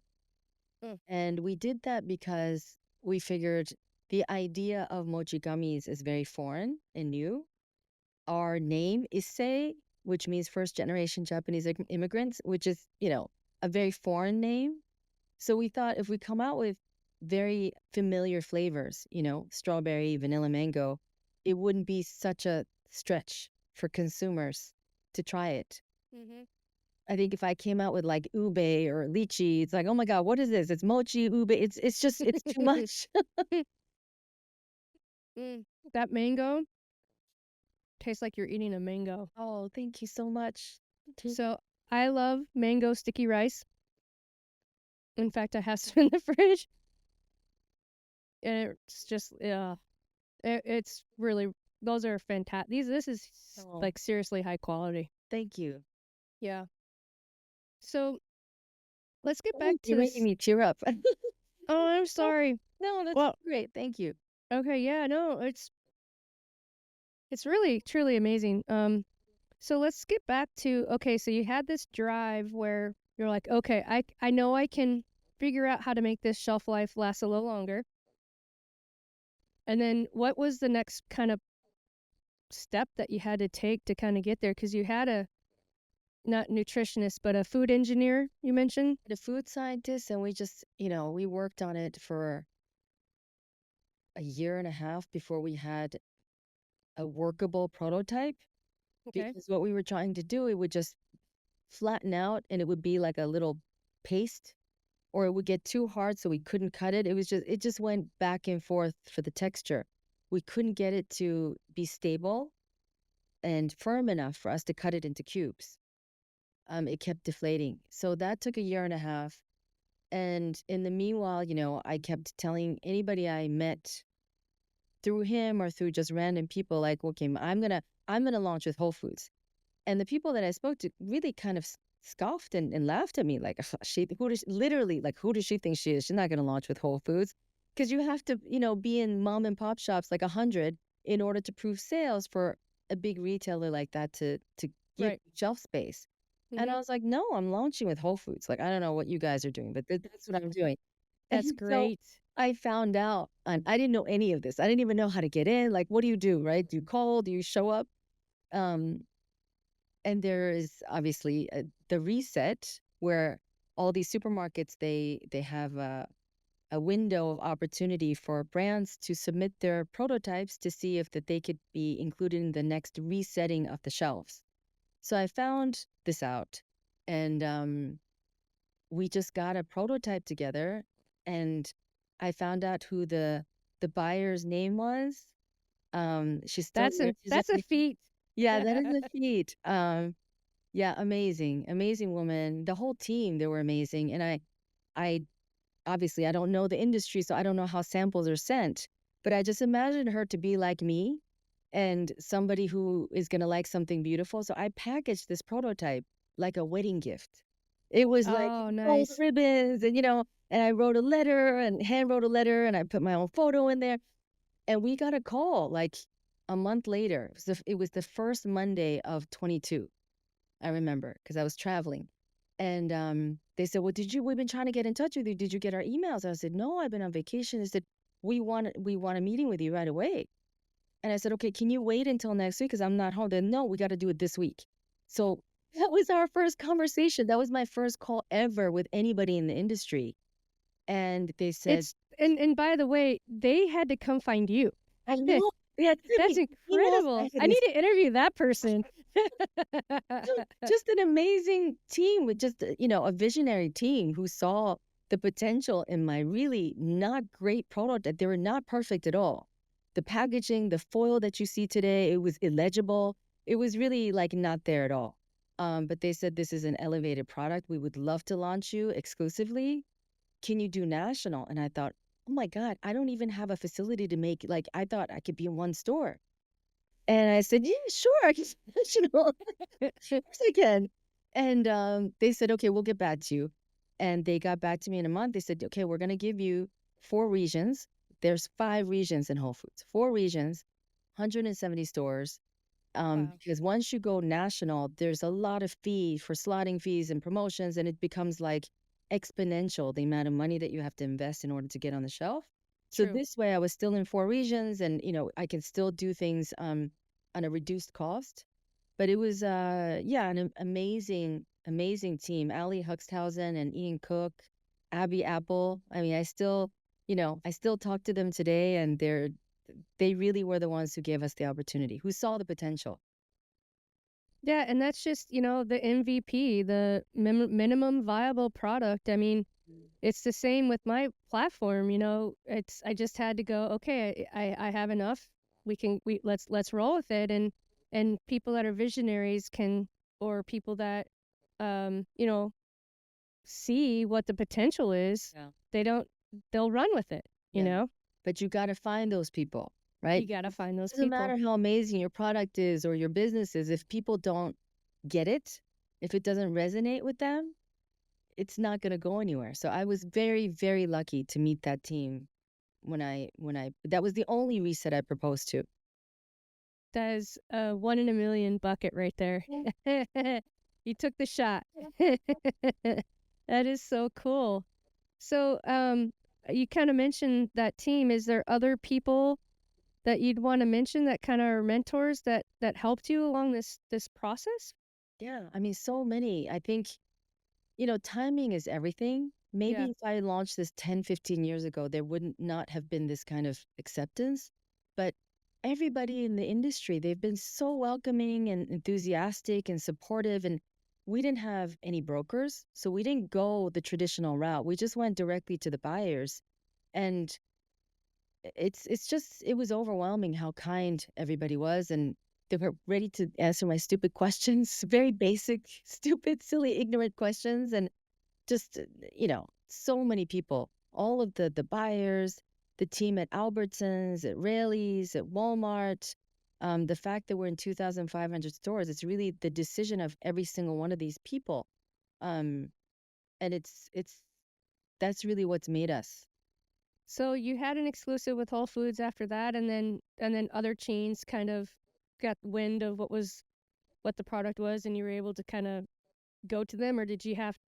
Mm. And we did that because we figured the idea of mochi gummies is very foreign and new. Our name, Issei, which means first generation Japanese immigrants, which is, a very foreign name. So we thought if we come out with very familiar flavors, strawberry, vanilla, mango, it wouldn't be such a stretch for consumers to try it. Mm-hmm. I think if I came out with like ube or lychee, it's like, oh my God, what is this? It's mochi, ube. It's just it's too much. Mm. That mango tastes like you're eating a mango. Oh, thank you so much. So I love mango sticky rice. In fact, I have some in the fridge, and it's just yeah, it's really those are fantastic. This is Oh, like seriously high quality. thank you. Yeah. So let's get back Oh, to you're making this. me tear up. Oh, I'm Oh, sorry. no, that's Well, great. Thank you. okay, yeah, no, it's really truly amazing. So let's get back to okay. So you had this drive where you're like, okay, I know I can figure out how to make this shelf life last a little longer. And then what was the next kind of step that you had to take to kind of get there? Because you had a not nutritionist, but a food engineer, you mentioned. The food scientist, and we just, we worked on it for a year and a half before we had a workable prototype. Okay. Because what we were trying to do, it would just flatten out and it would be like a little paste, or it would get too hard so we couldn't cut it. It just went back and forth for the texture. We couldn't get it to be stable and firm enough for us to cut it into cubes. It kept deflating. So that took a year and a half. And in the meanwhile, I kept telling anybody I met through him or through just random people, like, okay, I'm gonna launch with Whole Foods. And the people that I spoke to really kind of scoffed and laughed at me, like, literally, like, who does she think she is? She's not gonna launch with Whole Foods. Because you have to, be in mom and pop shops like 100 in order to prove sales for a big retailer like that to give Right. shelf space. And I Mm-hmm. was like, no, I'm launching with Whole Foods. Like, I don't know what you guys are doing, but that's what I'm doing. That's And so great. I found out, and I didn't know any of this. I didn't even know how to get in. Like, what do you do, right? Do you call? Do you show up? Um, and there is obviously the reset where all these supermarkets they have a window of opportunity for brands to submit their prototypes to see if that they could be included in the next resetting of the shelves. So I found this out, and we just got a prototype together, and I found out who the the buyer's name was. She's still there. That's a feat. Yeah, that is a feat. Yeah, amazing, amazing woman. The whole team, they were amazing. And I obviously I don't know the industry, so I don't know how samples are sent. But I just imagined her to be like me and somebody who is gonna like something beautiful. So I packaged this prototype like a wedding gift. It was like Oh, gold nice. ribbons and and I wrote a letter and hand wrote a letter and I put my own photo in there. And we got a call like a month later. It was the first Monday of 22. I remember because I was traveling. And they said, "Well, we've been trying to get in touch with you. Did you get our emails?" I said, "No, I've been on vacation." They said, "We want a meeting with you right away." And I said, "Okay, can you wait until next week? Because I'm not home." Then, "No, we got to do it this week." So that was our first conversation. That was my first call ever with anybody in the industry. And they said, It's and by the way, they had to come find you. "I know." They had sent That's me emails. incredible. I need to interview that person. Just an amazing team with just a visionary team who saw the potential in my really not great prototype. They were not perfect at all. The packaging, the foil that you see today, it was illegible. It was really like not there at all. But they said, "This is an elevated product. We would love to launch you exclusively. Can you do national?" And I thought, oh my God, I don't even have a facility to make, like, I thought I could be in one store. And I said, "Yeah, sure, I can do national." Of course I can. And they said, "Okay, we'll get back to you." And they got back to me in a month. They said, "Okay, we're going to give you 4 regions. There's 5 regions in Whole Foods, 4 regions, 170 stores. Wow. Because once you go national, there's a lot of fee for slotting fees and promotions, and it becomes like exponential, the amount of money that you have to invest in order to get on the shelf. So True. this way I was still in 4 regions and, I can still do things on a reduced cost. But it was, yeah, an amazing, amazing team. Ali Huxthausen and Ian Cook, Abby Apple. I mean, I still talk to them today, and they really were the ones who gave us the opportunity, who saw the potential. Yeah, and that's just, the MVP, the minimum viable product. I mean, it's the same with my platform, I just had to go, okay, I have enough. Let's roll with it, and people that are visionaries can, or people that um, you know, see what the potential is, Yeah. they don't they'll run with it, you Yeah. know? But you got to find those people, You right? got to find those Doesn't people. matter how amazing your product is or your business is, if people don't get it, if it doesn't resonate with them, it's not going to go anywhere. So I was very, very lucky to meet that team that was the only reset I proposed to. That is a 1 in a million bucket right there. You took the shot. That is so cool. So, you kind of mentioned that team. Is there other people that you'd want to mention that kind of are mentors that helped you along this process? Yeah. I mean, so many. I think, timing is everything. Maybe Yeah. if I launched this 10, 15 years ago, there would not have been this kind of acceptance. But everybody in the industry, they've been so welcoming and enthusiastic and supportive. And we didn't have any brokers, so we didn't go the traditional route. We just went directly to the buyers. And it was overwhelming how kind everybody was, and they were ready to answer my stupid questions, very basic, stupid, silly, ignorant questions. And just so many people, all of the buyers, the team at Albertsons, at Raley's, at Walmart. The fact that we're in 2,500 stores, it's really the decision of every single one of these people. um and it's that's really what's made us. So you had an exclusive with Whole Foods after that, and then other chains kind of got wind of what the product was, and you were able to kind of go to them, or did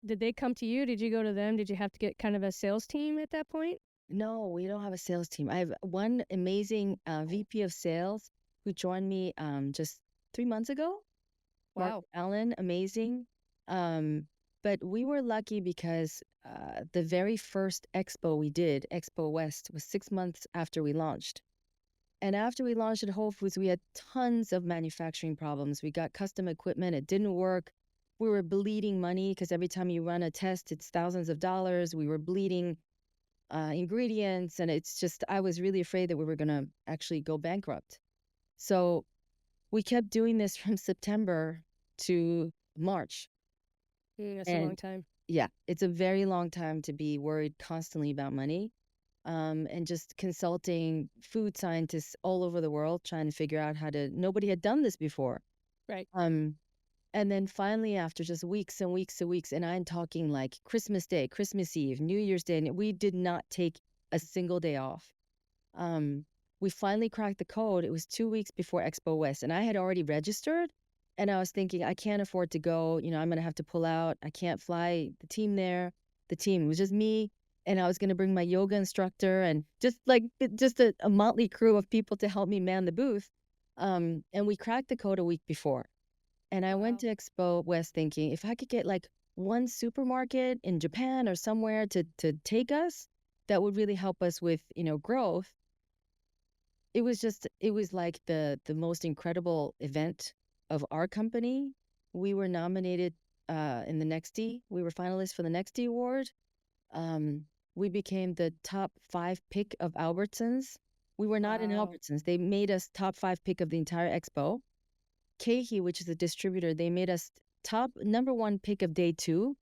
they come to you? Did you go to them? Did you have to get kind of a sales team at that point? No, we don't have a sales team. I have one amazing VP of sales who joined me just 3 months ago. Mark Wow. Allen, amazing. But we were lucky because the very first expo we did, Expo West, was 6 months after we launched. And after we launched at Whole Foods, we had tons of manufacturing problems. We got custom equipment, it didn't work. We were bleeding money because every time you run a test, it's thousands of dollars. We were bleeding ingredients, and it's just I was really afraid that we were gonna actually go bankrupt. So we kept doing this from September to March, That's a long and time. yeah, it's a very long time to be worried constantly about money. And just consulting food scientists all over the world, trying to figure out how to. Nobody had done this before. Right. And then finally, after just weeks and weeks and weeks, and I'm talking like Christmas Day, Christmas Eve, New Year's Day, and we did not take a single day off. Um, we finally cracked the code. It was 2 weeks before Expo West, and I had already registered. And I was thinking, I can't afford to go. I'm going to have to pull out. I can't fly the team there. The team, it was just me. And I was going to bring my yoga instructor and just a motley crew of people to help me man the booth. And we cracked the code a week before. And I went Wow. to Expo West thinking if I could get like one supermarket in Japan or somewhere to take us, that would really help us with, growth. It was like the most incredible event of our company. We were nominated in the Nexty. We were finalists for the Nexty Award. Um, we became the top 5 pick of Albertsons. We were not in Wow. Albertsons. They made us top 5 pick of the entire expo. Keihi, which is a distributor, they made us top number 1 pick of day 2.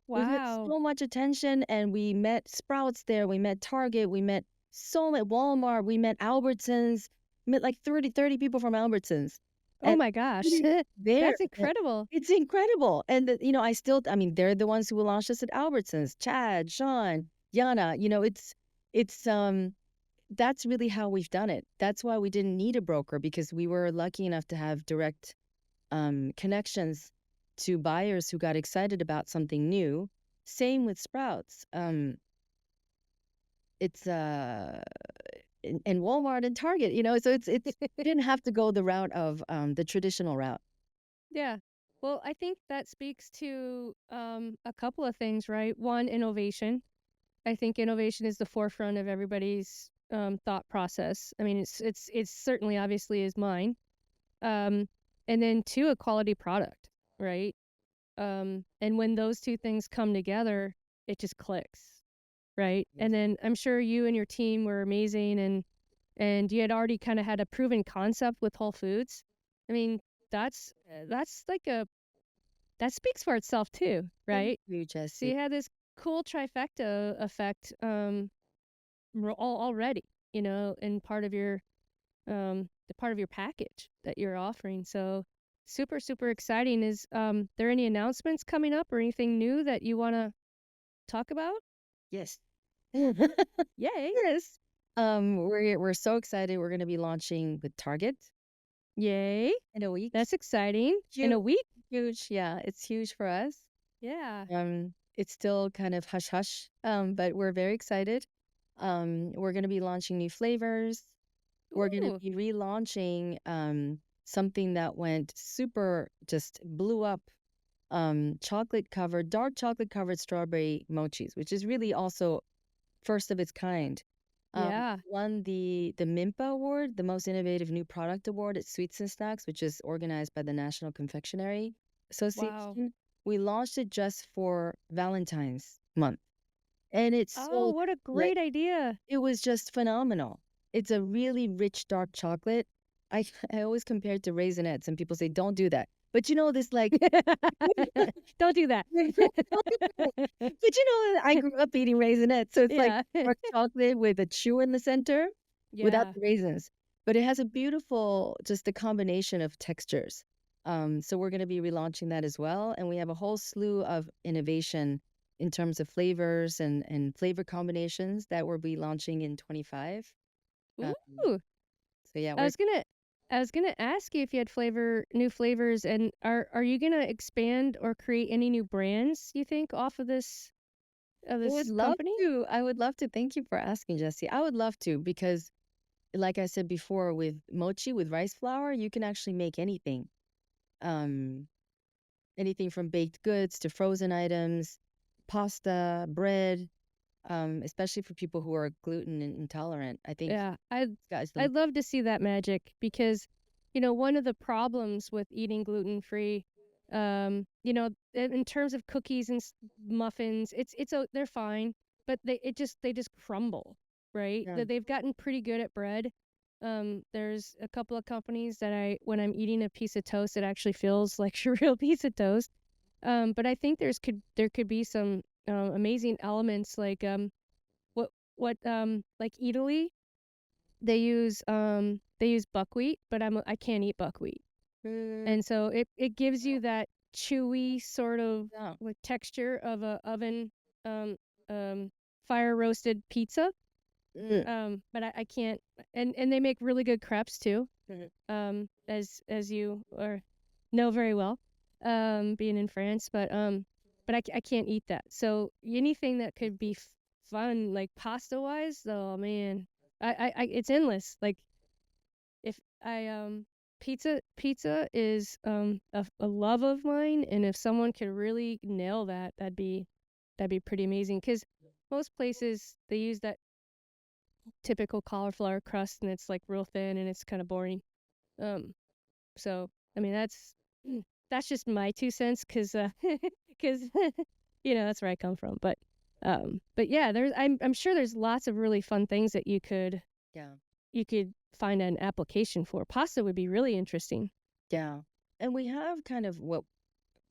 We got Wow. so much attention, and we met Sprouts there, we met Target, we met so much Walmart, we met Albertsons, met like 30 people from Albertsons. Oh And my gosh. there, That's incredible. it's incredible. And I mean, they're the ones who launched us at Albertsons. Chad, Sean, Yana, it's that's really how we've done it. That's why we didn't need a broker, because we were lucky enough to have direct connections to buyers who got excited about something new. Same with Sprouts. It's and Walmart and Target, so it's we didn't have to go the route of the traditional route. Yeah. Well, I think that speaks to a couple of things, right? One, innovation. I think innovation is the forefront of everybody's thought process. I mean, it's certainly obviously is mine. And then two, a quality product, right? And when those two things come together, it just clicks, right? Yes. And then I'm sure you and your team were amazing, and you had already kind of had a proven concept with Whole Foods. I mean, that's like that speaks for itself too, Thank right? you, So Jesse. you had this cool trifecta effect already, in part of your the part of your package that you're offering. So super, super exciting. Is there any announcements coming up or anything new that you want to talk about? Yes. Yay. Yes. We're so excited. We're going to be launching with Target Yay. in a week. That's exciting. In Huge, a week? huge. Yeah, it's huge for us. Yeah. It's still kind of hush hush, but we're very excited. We're going to be launching new flavors. We're going to Ooh. be relaunching something that went super, just blew up, dark chocolate covered strawberry mochis, which is really also first of its kind. Yeah. Won the MIMPA Award, the Most Innovative New Product Award at Sweets and Snacks, which is organized by the National Confectionery Wow. Association. We launched it just for Valentine's month, and it Oh, sold what a like great idea. it was just phenomenal. It's a really rich dark chocolate. I I always compare it to Raisinets, and people say don't do that. But this like Don't do that. But I grew up eating Raisinets, so it's like Yeah. dark chocolate with a chew in the center without Yeah. the raisins. But it has a beautiful, just a combination of textures. So we're going to be relaunching that as well. And we have a whole slew of innovation in terms of flavors and flavor combinations that we'll be launching in 25. Um, Ooh. so yeah, I we're was gonna ask you if you had new flavors, and are you gonna expand or create any new brands, you think, off of this I would love company? to. I would love to. Thank you for asking, Jesse. I would love to, because like I said before, with mochi, with rice flour, you can actually make anything. Um, Anything from baked goods to frozen items, pasta, bread, especially for people who are gluten intolerant. I think Yeah, guys, I'd love to see that magic because, one of the problems with eating gluten-free, in terms of cookies and muffins, they're fine. but they just crumble, right? Yeah. That they've gotten pretty good at bread. There's a couple of companies that when I'm eating a piece of toast, it actually feels like a real piece of toast. But I think there could be some amazing elements like what like Italy, they use buckwheat, but I can't eat buckwheat. Mm, And so it gives you that chewy sort of yeah. like texture of a oven um fire roasted pizza. But I can't, and they make really good crepes too. As you or know very well, being in France, but I can't eat that. So anything that could be fun, like pasta wise, oh man, I it's endless. Like if I pizza is a love of mine, and if someone could really nail that, that'd be pretty amazing. Because most places they use that typical cauliflower crust, and it's like real thin and it's kind of boring. Um, so I mean that's just my 2 cents, because because that's where I come from. But yeah, I'm sure there's lots of really fun things that Yeah. you could find an application for. Pasta would be really interesting. Yeah. And we have kind of what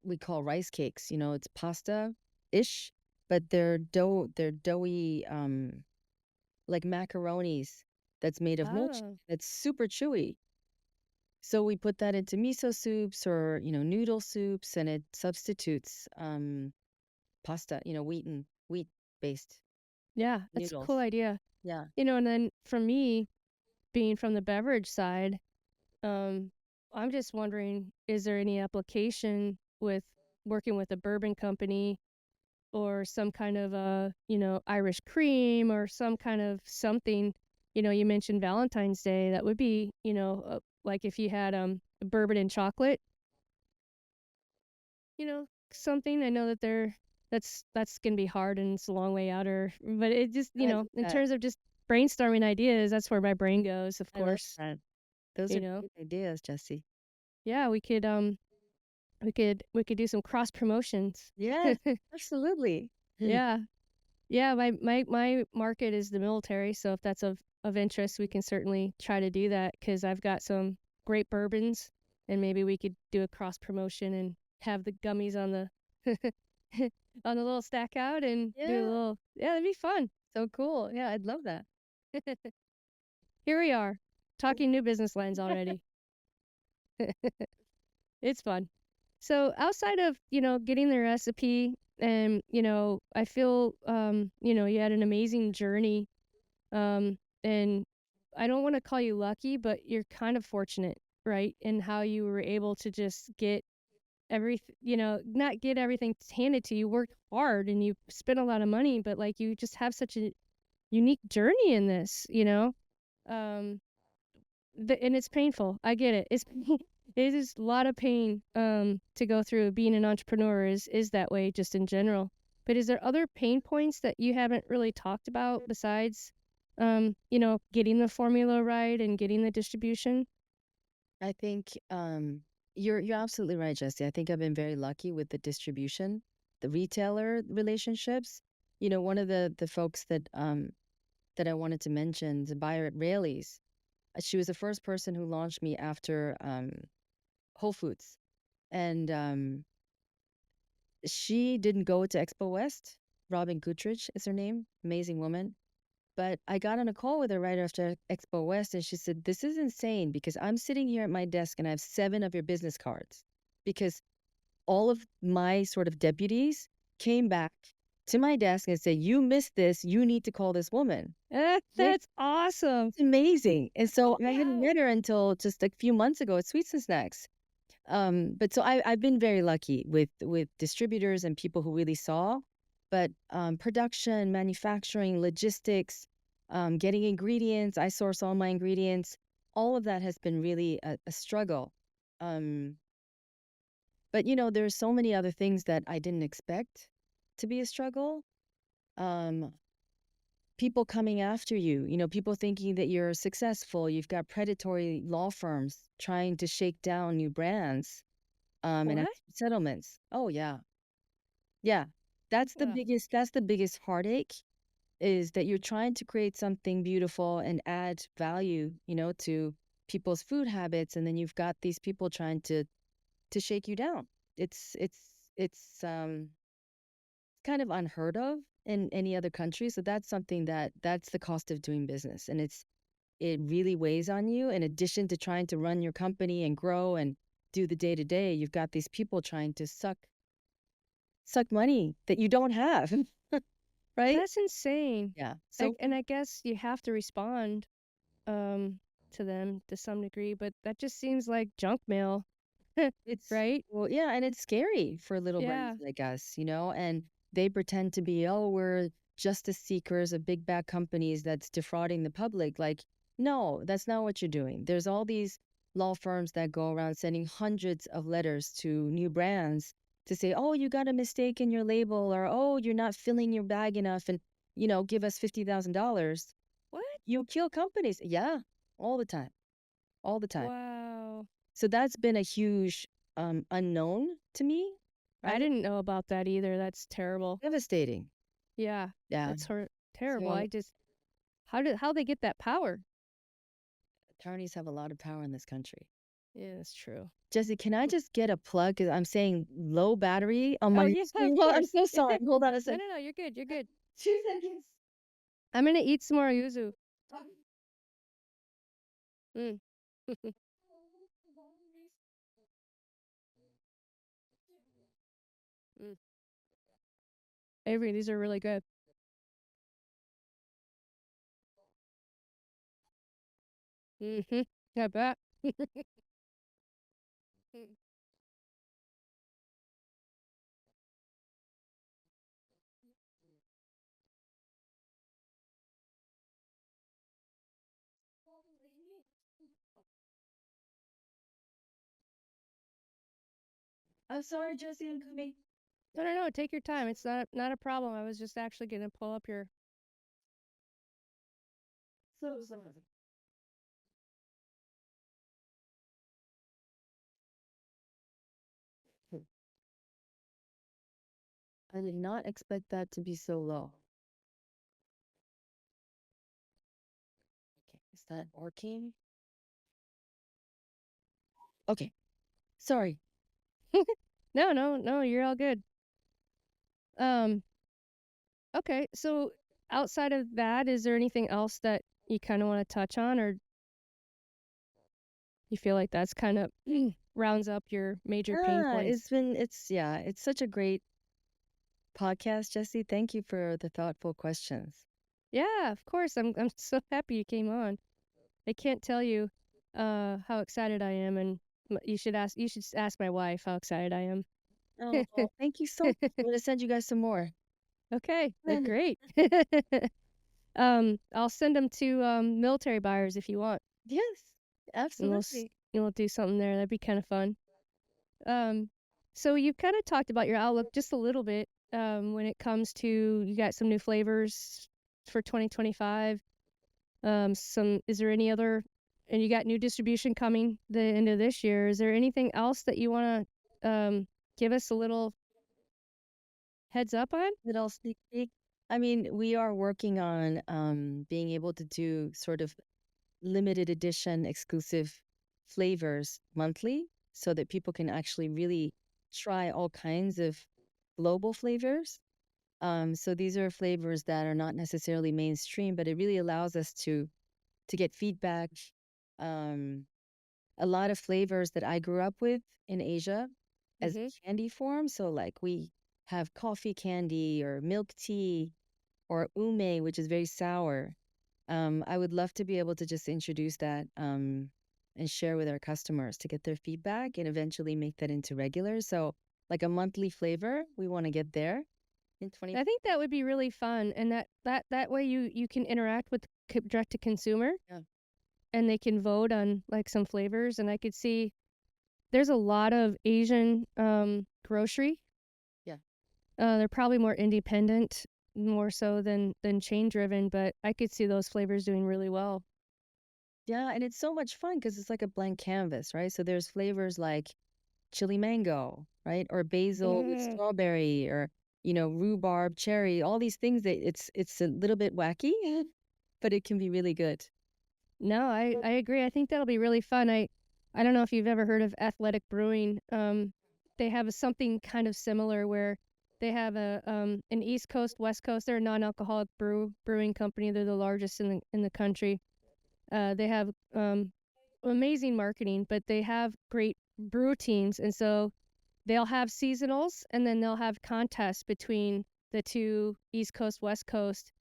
we call rice cakes. It's pasta-ish, but they're doughy, like macaronis that's made of mochi. Oh. It's super chewy. So we put that into miso soups or, noodle soups, and it substitutes pasta, wheat-based Yeah, that's a cool noodles. idea. Yeah. And then for me, being from the beverage side, um, I'm just wondering, is there any application with working with a bourbon company or some kind of Irish cream or some kind of something? You mentioned Valentine's Day. That would be, like if you had bourbon and chocolate, something. I know that that's gonna be hard and it's a long way out, but it just, I love in that. terms of just brainstorming ideas, that's where my brain goes, of I love course. that. Those You are know, great ideas, Jesse. yeah, we could do some cross promotions. Yes, absolutely. Yeah, yeah. My market is the military, so if that's of interest, we can certainly try to do that because I've got some great bourbons, and maybe we could do a cross promotion and have the gummies on the on the little stack out and do a Yeah, little. Yeah, that'd be fun. so cool. Yeah, I'd love that. Here we are, talking new business lines already. It's fun. So outside of, getting the recipe and, I feel, you had an amazing journey. And I don't want to call you lucky, but you're kind of fortunate, right? In how you were able to just get everything, not get everything handed to you. You worked hard and you spent a lot of money, but like you just have such a unique journey in this, Um, and it's painful. I get it. It is a lot of pain to go through. Being an entrepreneur is that way just in general. But is there other pain points that you haven't really talked about besides getting the formula right and getting the distribution? I think you're absolutely right, Jesse. I think I've been very lucky with the distribution, the retailer relationships. One of the folks that I wanted to mention, the buyer at Rayleigh's, she was the first person who launched me after Whole Foods. And she didn't go to Expo West. Robin Guttridge is her name. Amazing woman. But I got on a call with her right after Expo West, and she said, "This is insane because I'm sitting here at my desk and I have 7 of your business cards because all of my sort of deputies came back to my desk and said, 'You missed this. You need to call this woman.'" Right? That's awesome. It's amazing. And so I hadn't Yeah. met her until just a few months ago at Sweets and Snacks. But so I've been very lucky with distributors and people who really saw, but production, manufacturing, logistics, getting ingredients, I source all my ingredients. All of that has been really a struggle. Um, but there's so many other things that I didn't expect to be a struggle. Um, People coming after you, people thinking that you're successful. You've got predatory law firms trying to shake down new brands and What? ask for settlements. Oh yeah. Yeah. That's the Ugh. biggest heartache. is that you're trying to create something beautiful and add value, to people's food habits, and then you've got these people trying to shake you down. It's kind of unheard of in any other country. So that's something that's the cost of doing business, and it really weighs on you. In addition to trying to run your company and grow and do the day to day, you've got these people trying to suck money that you don't have, right? That's insane. Yeah. So And I guess you have to respond to them to some degree, but that just seems like junk mail, it's right? well, yeah, and it's scary for little brands Yeah. like us, and they pretend to be, oh, we're justice seekers of big bad companies that's defrauding the public. Like, no, that's not what you're doing. There's all these law firms that go around sending hundreds of letters to new brands to say, oh, you got a mistake in your label, or oh, you're not filling your bag enough, and give us $50,000. What? You kill companies. Yeah, all the time, all the time. Wow. So that's been a huge unknown to me, I right? didn't know about that either. That's terrible. Devastating. Yeah. Yeah. That's terrible. So How they get that power? attorneys have a lot of power in this country. Yeah, that's true. Jesse, can I just get a plug? Because I'm saying low battery on Oh my yeah, screen. of Well, I'm course. so sorry. Hold on a No, second. no, you're good. You're good. 2 seconds. I'm gonna eat some more yuzu. Mm. Mm. Avery, these are really good. Mm-hmm. I bet. I'm sorry, Jesse. I'm coming. No, no, no. Take your time. It's not a problem. I was just actually gonna pull up your. So sorry. I did not expect that to be so low. Okay, is that working? Okay, sorry. No, no, no. You're all good. Um. Okay. So outside of that, is there anything else that you kind of want to touch on, or you feel like that's kind of rounds up your major pain points? It's such a great podcast, Jesse. Thank you for the thoughtful questions. Yeah, of course. I'm so happy you came on. I can't tell you how excited I am, and you should ask my wife how excited I am. Oh, well, thank you so much. I'm gonna send you guys some more. Okay, great. I'll send them to military buyers if you want, Yes, and absolutely. we'll do something there. That'd be kind of fun. Um, so you've kind of talked about your outlook just a little bit. When it comes to you got some new flavors for 2025. Is there any other, and you got new distribution coming the end of this year. Is there anything else that you want to give us a little heads up on? Little sneak peek. I mean, we are working on being able to do sort of limited edition exclusive flavors monthly so that people can actually really try all kinds of global flavors. So these are flavors that are not necessarily mainstream, but it really allows us to get feedback. Um, a lot of flavors that I grew up with in Asia as Mm-hmm. candy form. So like we have coffee candy or milk tea or ume, which is very sour. I would love to be able to just introduce that and share with our customers to get their feedback and eventually make that into regular. So like a monthly flavor, we want to get there in 20. I think that would be really fun, and that way you can interact with direct to consumer, Yeah. and they can vote on like some flavors, and I could see there's a lot of Asian grocery. Yeah. They're probably more independent, more so than chain driven, but I could see those flavors doing really well. Yeah, and it's so much fun because it's like a blank canvas, right? So there's flavors like chili mango, right? Or basil with Mm. strawberry or rhubarb, cherry, all these things that it's a little bit wacky, but it can be really good. No, I agree. I think that'll be really fun. I don't know if you've ever heard of Athletic Brewing. They have something kind of similar where they have an East Coast, West Coast. They're a non-alcoholic brewing company. They're the largest in the country. They have amazing marketing, but they have great brew teams, and so they'll have seasonals, and then they'll have contests between the two, East Coast, West Coast,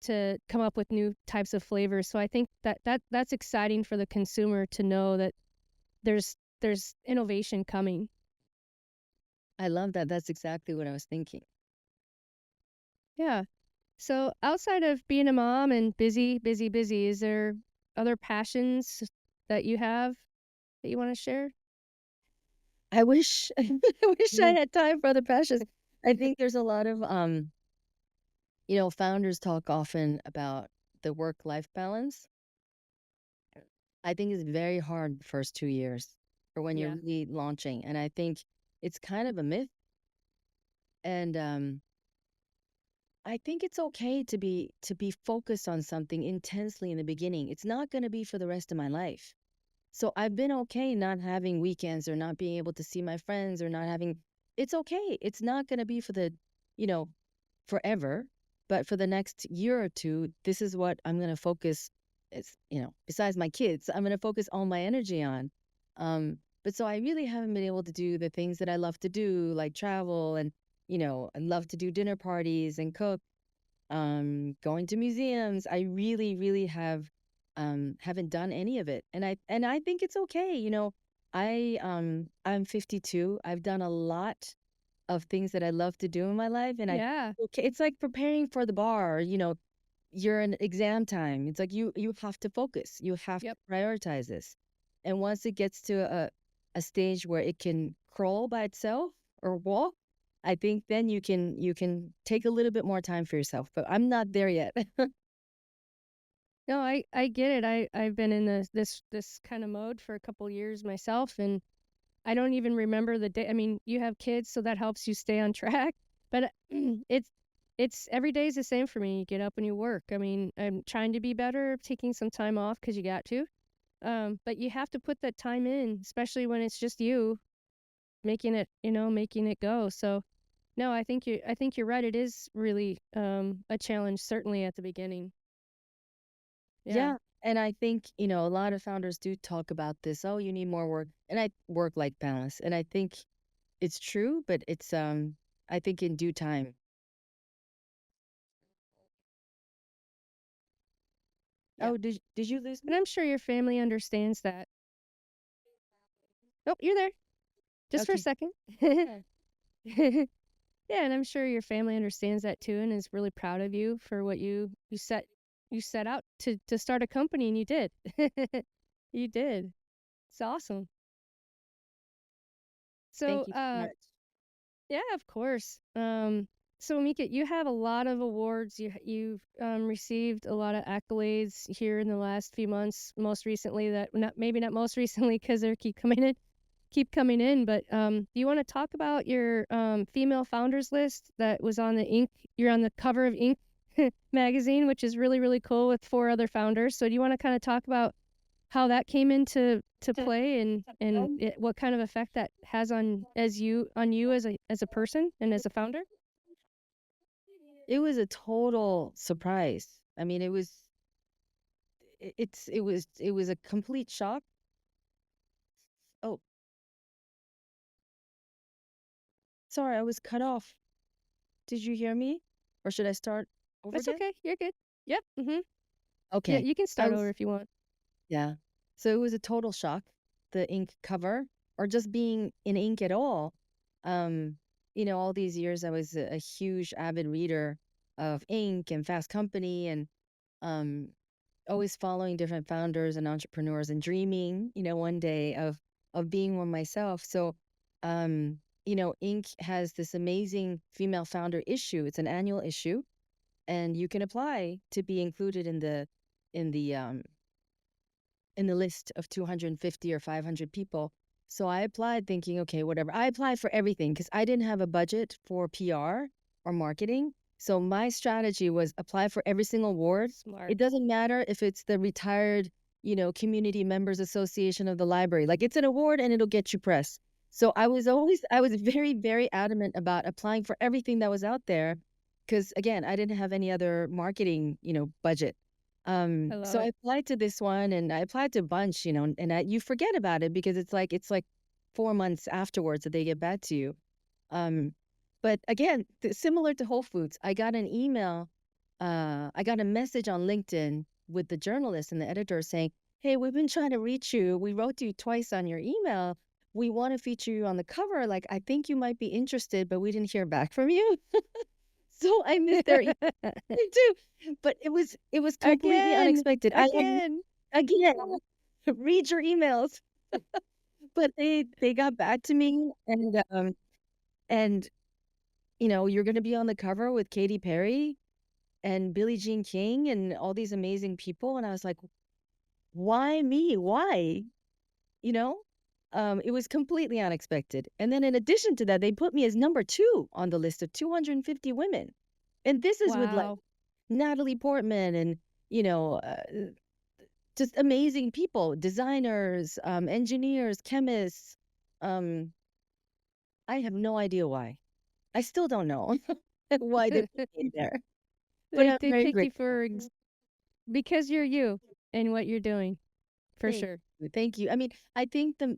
to come up with new types of flavors. So I think that's exciting for the consumer to know that there's innovation coming. I love that. That's exactly what I was thinking. Yeah. So outside of being a mom and busy, is there other passions that you have that you want to share? I wish I wish I had time for other passions. I think there's a lot of founders talk often about the work-life balance. I think it's very hard the first 2 years or when you're Yeah. really launching. And I think it's kind of a myth. And I think it's okay to be focused on something intensely in the beginning. It's not going to be for the rest of my life. So I've been okay not having weekends or not being able to see my friends or not having, it's okay. It's not going to be for you know, forever, but for the next year or two, this is what I'm going to focus. It's, besides my kids, I'm going to focus all my energy on. But so I really haven't been able to do the things that I love to do, like travel and, I love to do dinner parties and cook, going to museums. I really, really haven't done any of it. And I think it's okay. I'm 52. I've done a lot of things that I love to do in my life. And Yeah. okay, it's like preparing for the bar, you're in exam time. It's like you have to focus. You have Yep. to prioritize this. And once it gets to a stage where it can crawl by itself or walk, I think then you can take a little bit more time for yourself. But I'm not there yet. No, I get it. I've been in this kind of mode for a couple years myself, and I don't even remember the day. I mean, you have kids, so that helps you stay on track. But it's every day is the same for me. You get up and you work. I mean, I'm trying to be better, taking some time off because you got to. But you have to put that time in, especially when it's just you making it go. So no, I think you're right. It is really a challenge, certainly at the beginning. Yeah. Yeah. And I think, a lot of founders do talk about this. Oh, you need more work. And I work-life balance. And I think it's true, but it's I think in due time. Yeah. Oh, did you lose And me? I'm sure your family understands that. Oh, you're there. Just for a Okay. second. Yeah. Yeah, and I'm sure your family understands that too and is really proud of you for what you set out to start a company, and you did. You did. It's awesome. So, Thank you so much. yeah, of course. So Mika, you have a lot of awards. You've received a lot of accolades here in the last few months. Most recently, maybe not most recently because they keep coming in. But do you want to talk about your female founders list that was on the Inc? You're on the cover of Inc magazine, which is really, really cool with 4 other founders. So do you want to kind of talk about how that came into play and what kind of effect that has on you as a person and as a founder? It was a total surprise. I mean, it was a complete shock. Oh, sorry, I was cut off. Did you hear me? Or should I start over That's again? okay. You're good. Yep. Yeah, Okay. you can I start over was if you want. Yeah. So it was a total shock, the ink cover, or just being in ink at all. All these years I was a huge avid reader of Ink and Fast Company and um, always following different founders and entrepreneurs and dreaming, one day of being one myself. So, Ink has this amazing female founder issue. It's an annual issue, and you can apply to be included in the list of 250 or 500 people. So I applied thinking, okay, whatever. I applied for everything because I didn't have a budget for PR or marketing. So my strategy was apply for every single award. Smart. It doesn't matter if it's the retired, community members association of the library. Like, it's an award and it'll get you press. So I was very, very adamant about applying for everything that was out there because, again, I didn't have any other marketing, budget. I love So I it. applied to this one and I applied to a bunch, and you forget about it because it's like 4 months afterwards that they get back to you. Um, but again, similar to Whole Foods, I got an email, I got a message on LinkedIn with the journalist and the editor saying, "Hey, we've been trying to reach you. We wrote to you twice on your email. We want to feature you on the cover. Like, I think you might be interested, but we didn't hear back from you." So I missed their email too. But it was completely Again. unexpected. Again. Again, read your emails. But they got back to me and you're going to be on the cover with Katy Perry and Billie Jean King and all these amazing people. And I was like, why me? Why? You know? It was completely unexpected. And then in addition to that, they put me as number 2 on the list of 250 women. And this is with like Wow. Natalie Portman and, you know, uh, just amazing people, designers, engineers, chemists. Um, I have no idea why. I still don't know why they put me there. But I'm They very picked you grateful. because you're you and what you're doing, for Thank sure. you. Thank you. I mean, I think one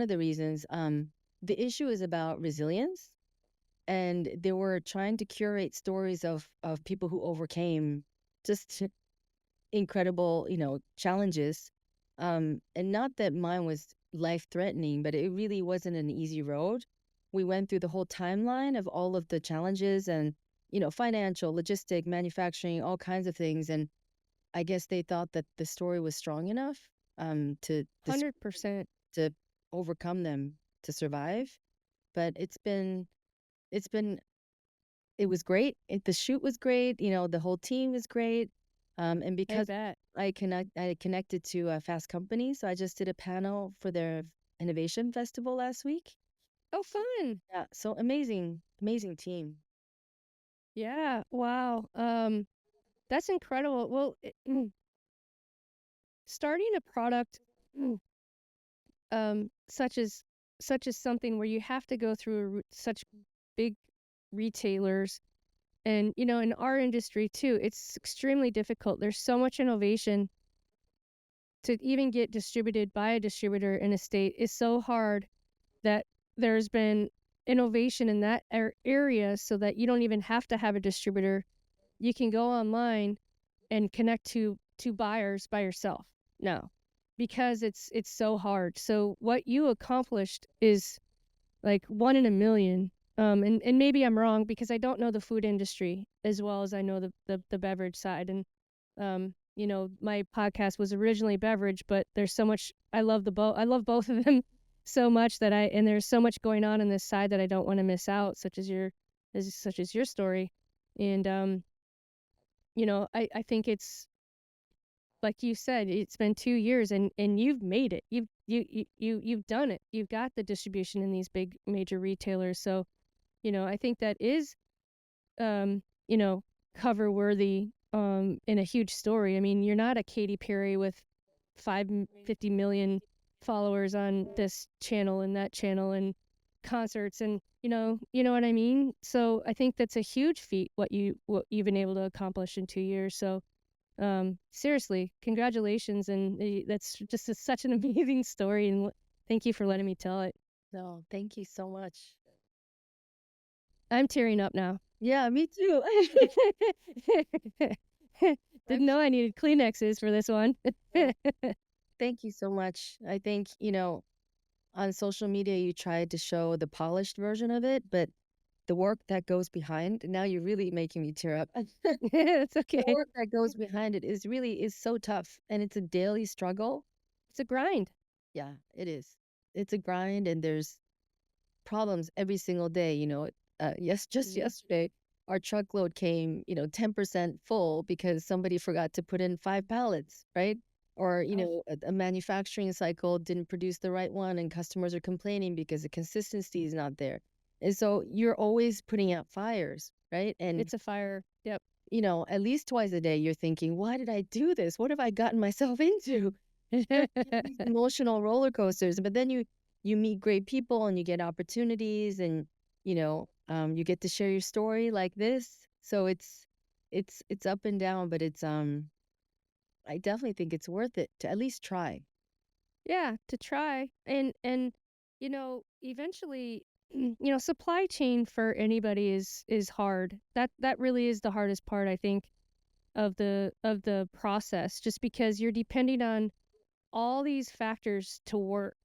of the reasons, the issue is about resilience, and they were trying to curate stories of people who overcame just incredible, challenges. And not that mine was life-threatening, but it really wasn't an easy road. We went through the whole timeline of all of the challenges and, financial, logistic, manufacturing, all kinds of things. And I guess they thought that the story was strong enough to 100%. to overcome them to survive. But it's been it was great. The shoot was great. The whole team was great. And I because bet. I connected to Fast Company, so I just did a panel for their innovation festival last week. Oh, fun. Yeah, so amazing, amazing team. Yeah. Wow. That's incredible. Well, starting a product such as something where you have to go through such big retailers and in our industry too, it's extremely difficult. There's so much innovation to even get distributed by a distributor in a state is so hard that there's been innovation in that area so that you don't even have to have a distributor. You can go online and connect to buyers by yourself now because it's so hard. So what you accomplished is like one in a million. And maybe I'm wrong because I don't know the food industry as well as I know the beverage side. And my podcast was originally beverage, but there's so much I love I love both of them so much and there's so much going on this side that I don't want to miss out, such as your story. And I think it's like you said, it's been 2 years and you've made it. You've done it. You've got the distribution in these big major retailers. So, I think that is, um, you know, cover worthy, in a huge story. I mean, you're not a Katy Perry with 50 million followers on this channel and that channel and concerts and you know what I mean? So I think that's a huge feat what you've been able to accomplish in 2 years. So seriously, congratulations, and that's just such an amazing story, and thank you for letting me tell it. No, thank you so much. I'm tearing up now. Yeah, me too. Didn't know I needed Kleenexes for this one. Thank you so much. I think, on social media you tried to show the polished version of it, but the work that goes behind, now you're really making me tear up. It's The okay. work that goes behind it is so tough, and it's a daily struggle. It's a grind. Yeah, it is. It's a grind, and there's problems every single day. Just yesterday, our truckload came, 10% full because somebody forgot to put in 5 pallets, right? Or, a manufacturing cycle didn't produce the right one, and customers are complaining because the consistency is not there. And so you're always putting out fires, right? And It's a fire. Yep. at least twice a day, you're thinking, why did I do this? What have I gotten myself into? These emotional roller coasters. But then you meet great people and you get opportunities, and you get to share your story like this. So it's up and down, but I definitely think it's worth it to at least try. Yeah, to try. And eventually, supply chain for anybody is hard. That really is the hardest part, I think, of the process, just because you're depending on all these factors to work.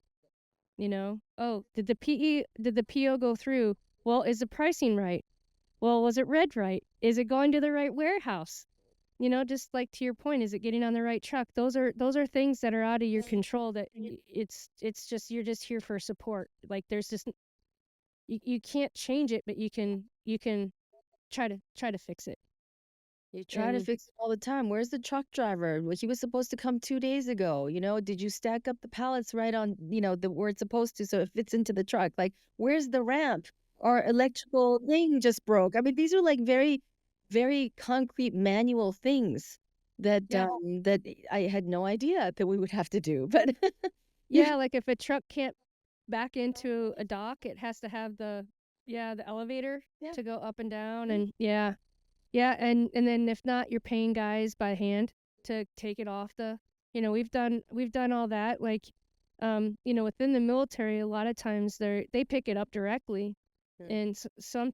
Oh, did the PO go through? Well, is the pricing right? Well, was it read right? Is it going to the right warehouse? Just like to your point, is it getting on the right truck? Those are things that are out of your control, that it's just, you're just here for support. Like, there's just, you can't change it, but you can try to fix it. You try to And fix it all the time. Where's the truck driver? Well, he was supposed to come 2 days ago. Did you stack up the pallets right on, the where it's supposed to so it fits into the truck? Like, where's the ramp? Our electrical thing just broke. I mean, these are like very, very concrete manual things that yeah, that I had no idea that we would have to do. But yeah, like if a truck can't back into a dock, it has to have the elevator yeah. to go up and down. And yeah, and then if not, you're paying guys by hand to take it off the. We've done all that. Like, within the military, a lot of times they pick it up directly, Hmm. and some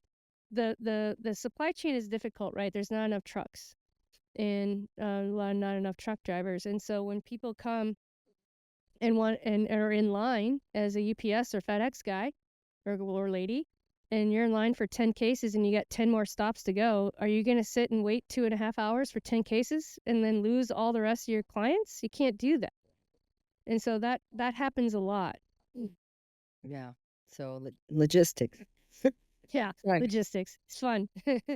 the supply chain is difficult, right? There's not enough trucks, and not enough truck drivers, and so when people come and want and are in line as a UPS or FedEx guy or lady, and you're in line for 10 cases and you got 10 more stops to go, are you going to sit and wait 2.5 hours for 10 cases and then lose all the rest of your clients? You can't do that. And so that happens a lot. Yeah. So logistics. Yeah, Sorry, logistics. It's fun.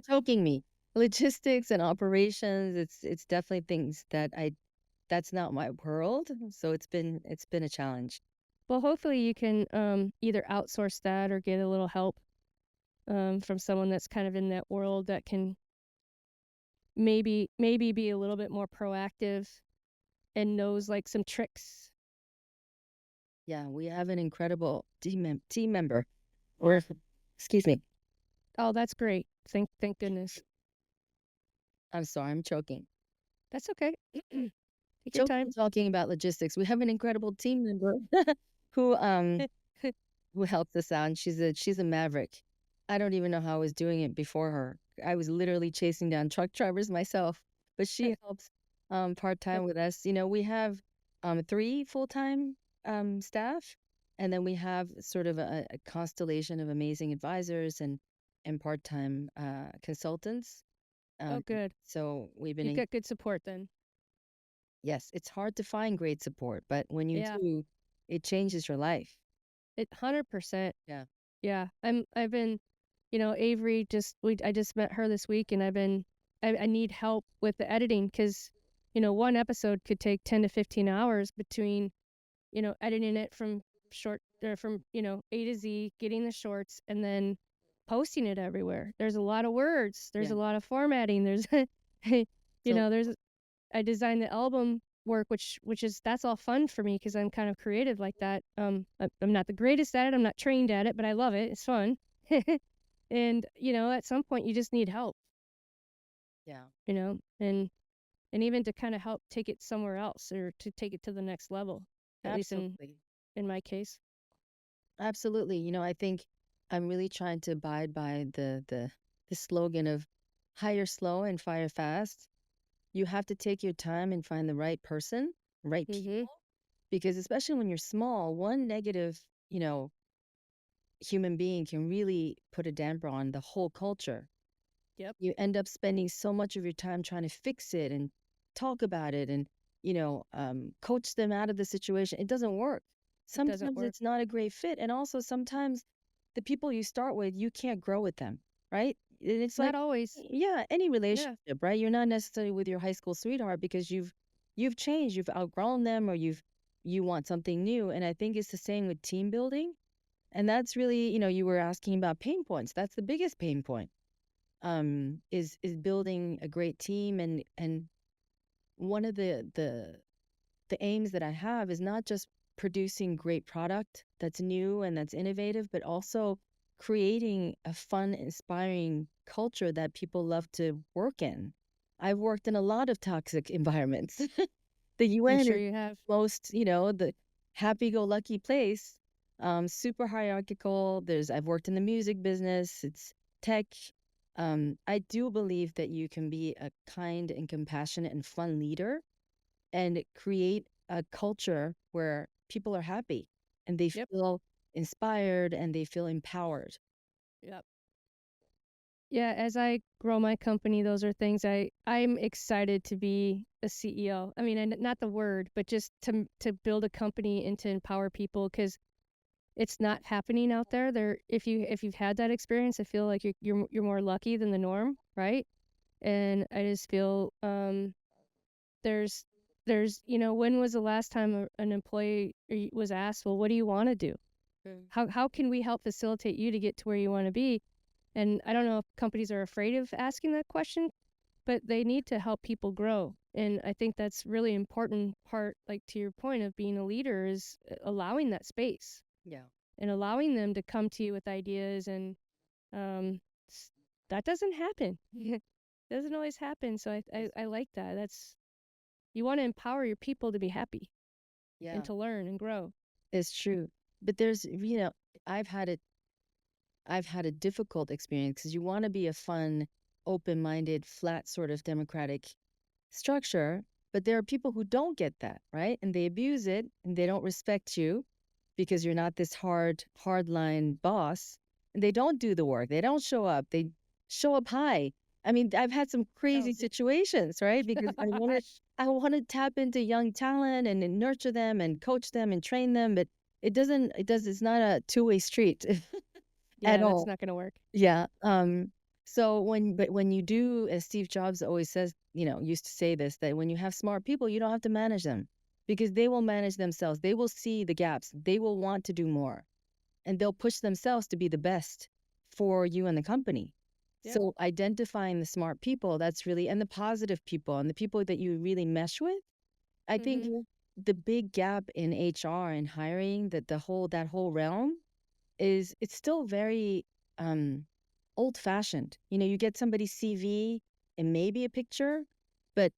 choking me. Logistics and operations. It's definitely things that's not my world. So it's been a challenge. Well, hopefully you can either outsource that or get a little help from someone that's kind of in that world that can maybe be a little bit more proactive and knows like some tricks. Yeah, we have an incredible team member. Or excuse me. Oh, that's great. Thank goodness. I'm sorry, I'm choking. That's okay. Take your Choking time. talking about logistics. We have an incredible team member who who helps us out. And she's a maverick. I don't even know how I was doing it before her. I was literally chasing down truck drivers myself, but she helps part-time with us. We have 3 full-time staff, and then we have sort of a constellation of amazing advisors and part-time consultants. Oh, good. So we've been You've got good support then. yes, it's hard to find great support, but when you Yeah, do, it changes your life. 100%. Yeah. Yeah, I've been, Avery I just met her this week, and I need help with the editing because, one episode could take 10 to 15 hours between, editing it from short or from, A to Z, getting the shorts, and then posting it everywhere. There's a lot of words. There's Yeah. a lot of formatting. There's, So there's I designed the album work, which is that's all fun for me because I'm kind of creative like that. I'm not the greatest at it. I'm not trained at it, but I love it. It's fun. And at some point you just need help. yeah, And even to kind of help take it somewhere else or to take it to the next level. At least absolutely. in my case. Absolutely. I think I'm really trying to abide by the slogan of hire slow and fire fast. You have to take your time and find the right person, right Mm-hmm. people, because especially when you're small, one negative, you know, human being can really put a damper on the whole culture. Yep. You end up spending so much of your time trying to fix it and talk about it and coach them out of the situation. It doesn't work. It doesn't Sometimes work. it's not a great fit, and also sometimes the people you start with, you can't grow with them, right? And it's Not like, always. yeah, any Yeah. relationship, right? You're not necessarily with your high school sweetheart because you've changed, you've outgrown them, or you want something new. And I think it's the same with team building. And that's really, you were asking about pain points. That's the biggest pain point. Is building a great team, and one of the aims that I have is not just producing great product that's new and that's innovative, but also creating a fun, inspiring culture that people love to work in. I've worked in a lot of toxic environments. The I'm UN sure is you have. most, the happy-go-lucky place, super hierarchical. I've worked in the music business, it's tech. I do believe that you can be a kind and compassionate and fun leader and create a culture where people are happy and they Yep. feel inspired and they feel empowered. Yep. Yeah, as I grow my company, those are things I'm excited to be a CEO. I mean, and not the word, but just to build a company and to empower people, because it's not happening out there. If you've had that experience, I feel like you're more lucky than the norm, right? And I just feel there's when was the last time an employee was asked, well, what do you want to do? How can we help facilitate you to get to where you want to be? And I don't know if companies are afraid of asking that question, but they need to help people grow. And I think that's really important part, like to your point of being a leader, is allowing that space Yeah. and allowing them to come to you with ideas. And um, that doesn't happen. Doesn't always happen. So I like that. You want to empower your people to be happy and Yeah, to learn and grow. it's true. But I've had it I've had a difficult experience because you want to be a fun, open-minded, flat sort of democratic structure, but there are people who don't get that, right? And they abuse it and they don't respect you because you're not this hard line boss. And they don't do the work. They don't show up. They show up high. I mean, I've had some crazy situations, right? Because Gosh. I want to tap into young talent and nurture them and coach them and train them, but it's not a two-way street at Yeah, that's all. not going to work. Yeah. So when you do, as Steve Jobs always says, used to say this, that when you have smart people, you don't have to manage them because they will manage themselves. They will see the gaps. They will want to do more and they'll push themselves to be the best for you and the company. Yep. So identifying the smart people, that's really, and the positive people and the people that you really mesh with. I think Mhm. the big gap in HR and hiring, that whole realm is, it's still very um old fashioned. You get somebody's CV and maybe a picture, but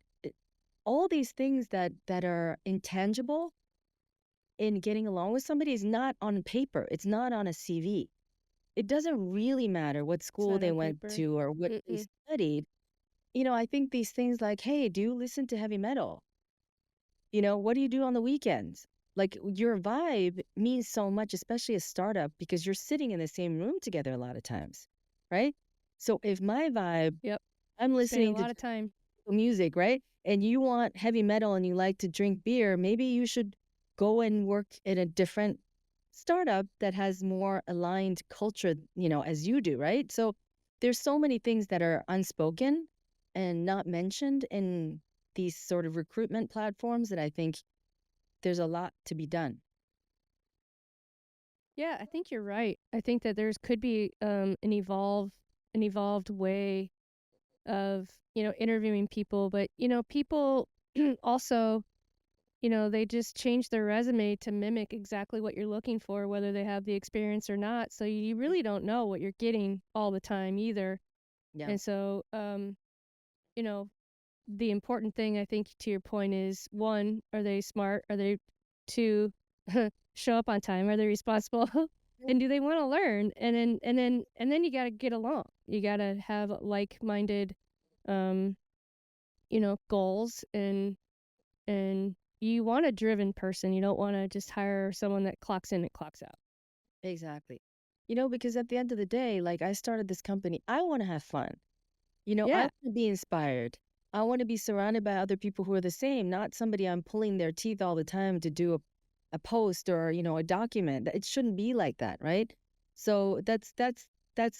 all these things that are intangible in getting along with somebody is not on paper. It's not on a CV. It doesn't really matter what It's school not they on went paper. to or what they Mm-mm. studied. I think these things like, hey, do you listen to heavy metal? What do you do on the weekends? Like your vibe means so much, especially a startup, because you're sitting in the same room together a lot of times, right? So if my vibe, Yep. I'm Spending a listening to lot of time. music, right? And you want heavy metal and you like to drink beer, maybe you should go and work in a different startup that has more aligned culture, as you do, right? So there's so many things that are unspoken and not mentioned in these sort of recruitment platforms that I think there's a lot to be done. Yeah, I think you're right. I think that there's could be an evolved way of, interviewing people, but people also, they just change their resume to mimic exactly what you're looking for, whether they have the experience or not. So you really don't know what you're getting all the time either. Yeah, And so you know, the important thing I think to your point is, one, are they smart? Are they two, show up on time? Are they responsible? And do they want to learn? And then you got to get along. You got to have like-minded um goals, and you want a driven person. You don't want to just hire someone that clocks in and clocks out. exactly. Because at the end of the day, like I started this company, I want to have fun. I Yeah. want to be inspired. I want to be surrounded by other people who are the same, not somebody I'm pulling their teeth all the time to do a post or, a document. It shouldn't be like that, right? So that's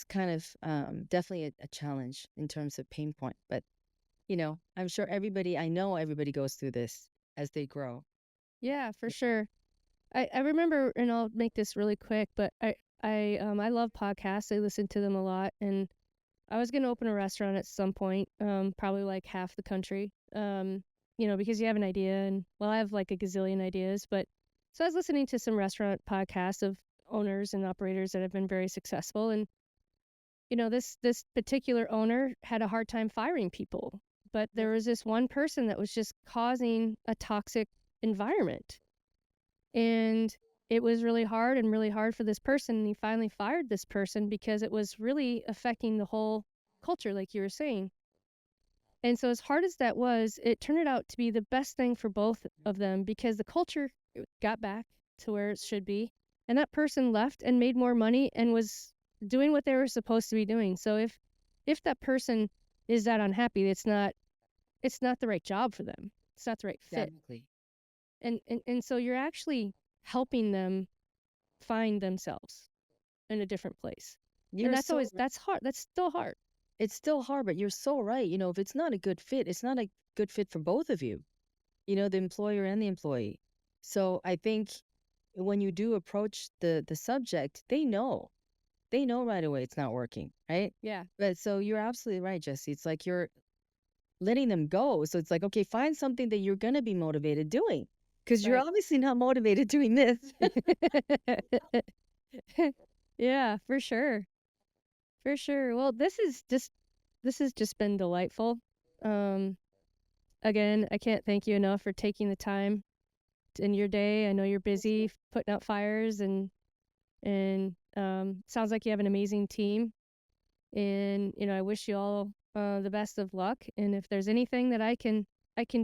kind of definitely a challenge in terms of pain point. But, I know everybody goes through this as they grow. Yeah, for sure. I remember, and I'll make this really quick, but I love podcasts. I listen to them a lot, and I was gonna open a restaurant at some point, probably like half the country. Because you have an idea, and well, I have like a gazillion ideas, but so I was listening to some restaurant podcasts of owners and operators that have been very successful, and this particular owner had a hard time firing people, but there was this one person that was just causing a toxic environment. And it was really hard for this person. And he finally fired this person because it was really affecting the whole culture, like you were saying. And so, as hard as that was, it turned out to be the best thing for both of them because the culture got back to where it should be. And that person left and made more money and was doing what they were supposed to be doing. So if that person is that unhappy, it's not the right job for them. It's not the right fit. Exactly. And so you're actually helping them find themselves in a different place. You're And that's so always that's hard. That's still hard. It's still hard, but you're so right. If it's not a good fit, it's not a good fit for both of you, the employer and the employee. So I think when you do approach the subject, they know right away it's not working, right? Yeah. But so you're absolutely right, Jesse. It's like you're letting them go. So it's like, okay, find something that you're going to be motivated doing because you're Right. obviously not motivated doing this. Yeah, for sure. For sure. Well, this has just been delightful. Again, I can't thank you enough for taking the time in your day. I know you're busy putting out fires and sounds like you have an amazing team. And I wish you all the best of luck. And if there's anything that I can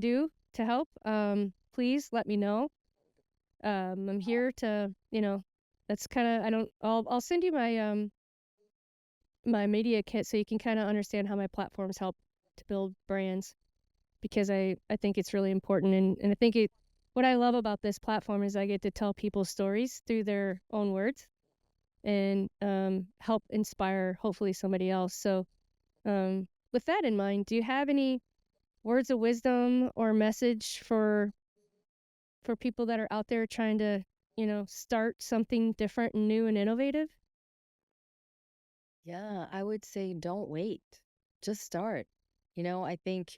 do to help, please let me know. I'm here to, that's kind of I'll send you my my media kit so you can kind of understand how my platforms help to build brands because I think it's really important and I think what I love about this platform is I get to tell people's stories through their own words and help inspire hopefully somebody else. So with that in mind, do you have any words of wisdom or message for people that are out there trying to, start something different and new and innovative? Yeah, I would say don't wait. Just start. I think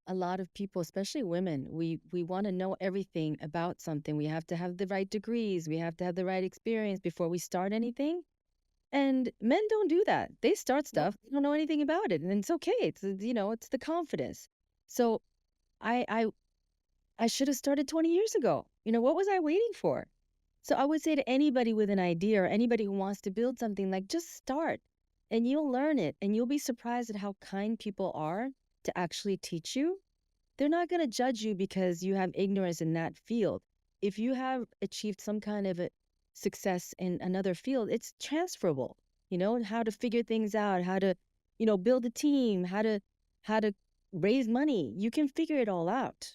a lot of people, especially women, we want to know everything about something. We have to have the right degrees. We have to have the right experience before we start anything. And men don't do that. They start stuff, they don't know anything about it, and it's okay. It's the confidence. So I I should have started 20 years ago. What was I waiting for? So I would say to anybody with an idea or anybody who wants to build something, like just start and you'll learn it and you'll be surprised at how kind people are to actually teach you. They're not going to judge you because you have ignorance in that field. If you have achieved some kind of a success in another field, it's transferable. How to figure things out, how to, build a team, how to raise money. You can figure it all out.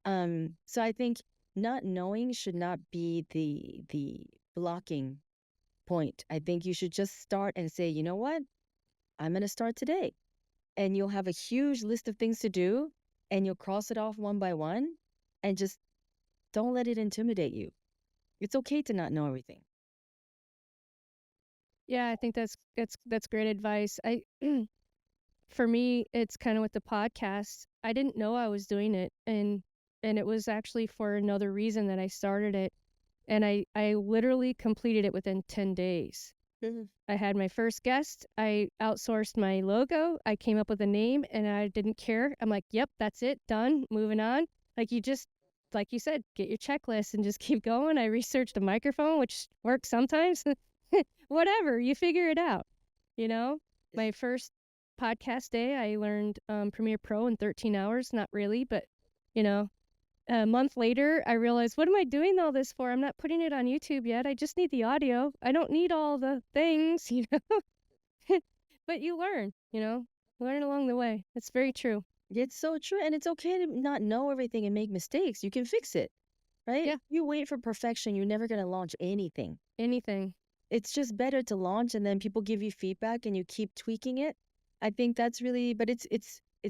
So I think not knowing should not be the blocking point. I think you should just start and say, you know what? I'm going to start today. And you'll have a huge list of things to do and you'll cross it off one by one and just don't let it intimidate you. It's okay to not know everything. Yeah, I think that's great advice. For me, it's kind of with the podcast. I didn't know I was doing it, and it was actually for another reason that I started it, and I literally completed it within 10 days. I had my first guest. I outsourced my logo. I came up with a name, and I didn't care. I'm like, yep, that's it, done, moving on. Like like you said, get your checklist and just keep going. I researched a microphone, which works sometimes. Whatever, you figure it out. My first podcast day, I learned Premiere Pro in 13 hours. Not really, but a month later, I realized, what am I doing all this for? I'm not putting it on YouTube yet. I just need the audio. I don't need all the things, But you learn along the way. It's very true. It's so true. And it's okay to not know everything and make mistakes. You can fix it, right? Yeah. You wait for perfection, you're never going to launch anything. Anything. It's just better to launch and then people give you feedback and you keep tweaking it. I think that's really, but it's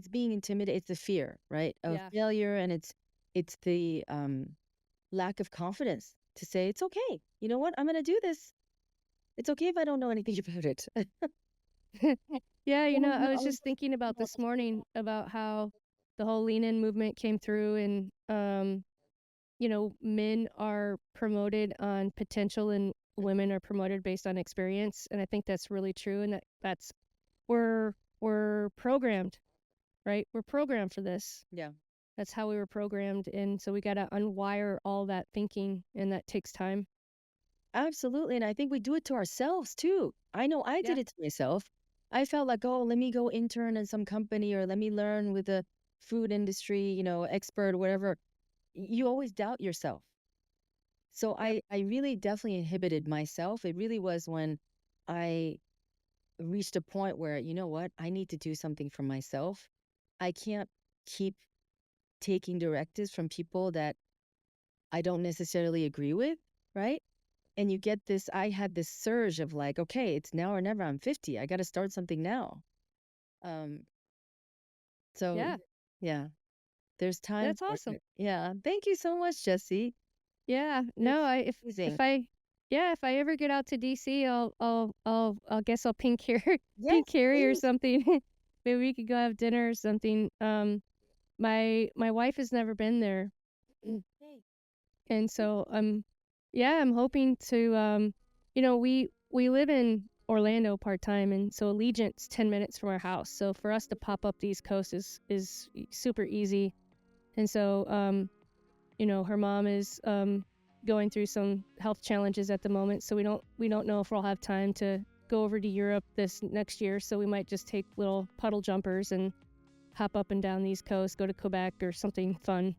being intimidated. It's the fear, right, of Yeah. failure, and it's the lack of confidence to say it's okay. You know what? I'm gonna do this. It's okay if I don't know anything about it. Yeah, Oh, no, I was oh, just thinking about no. this morning about how the whole lean in movement came through and men are promoted on potential and women are promoted based on experience. And I think that's really true. And that's we're programmed, right? We're programmed for this. Yeah, That's how we were programmed. And so we got to unwire all that thinking, and that takes time. absolutely. And I think we do it to ourselves too. I know I Yeah. did it to myself. I felt like, oh, let me go intern in some company or let me learn with a food industry, expert or whatever. You always doubt yourself. So Yep. I really definitely inhibited myself. It really was when I reached a point where, you know what, I need to do something for myself. I can't keep taking directives from people that I don't necessarily agree with, right? And you get this, I had this surge of like, okay, it's now or never. I'm 50. I got to start something now. Um, so Yeah. yeah, there's time That's for awesome. it. Yeah. Thank you so much, Jesse. Yeah. No, It's I if amazing. I yeah, if I ever get out to DC, I'll guess I'll ping Carrie Yes, ping Carrie or please. something. Maybe we could go have dinner or something. My wife has never been there. Hey. And so I'm hoping to we live in Orlando part-time, and so Allegiant's 10 minutes from our house. So for us to pop up the East Coast is super easy. And so her mom is going through some health challenges at the moment, so we don't know if we'll have time to go over to Europe this next year, so we might just take little puddle jumpers and hop up and down the East Coast, go to Quebec or something fun.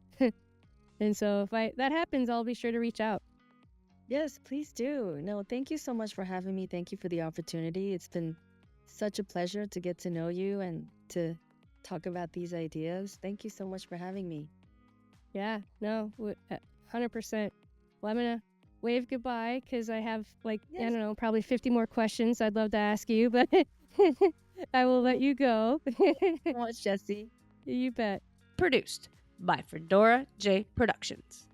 And so if that happens, I'll be sure to reach out. Yes, please do. No, thank you so much for having me. Thank you for the opportunity. It's been such a pleasure to get to know you and to talk about these ideas. Thank you so much for having me. Yeah, no, 100%. Well, I'm gonna wave goodbye because I have I Yes. don't know, probably 50 more questions I'd love to ask you, but I will let you go. So much, Jesse. You bet. Produced by Fedora J Productions.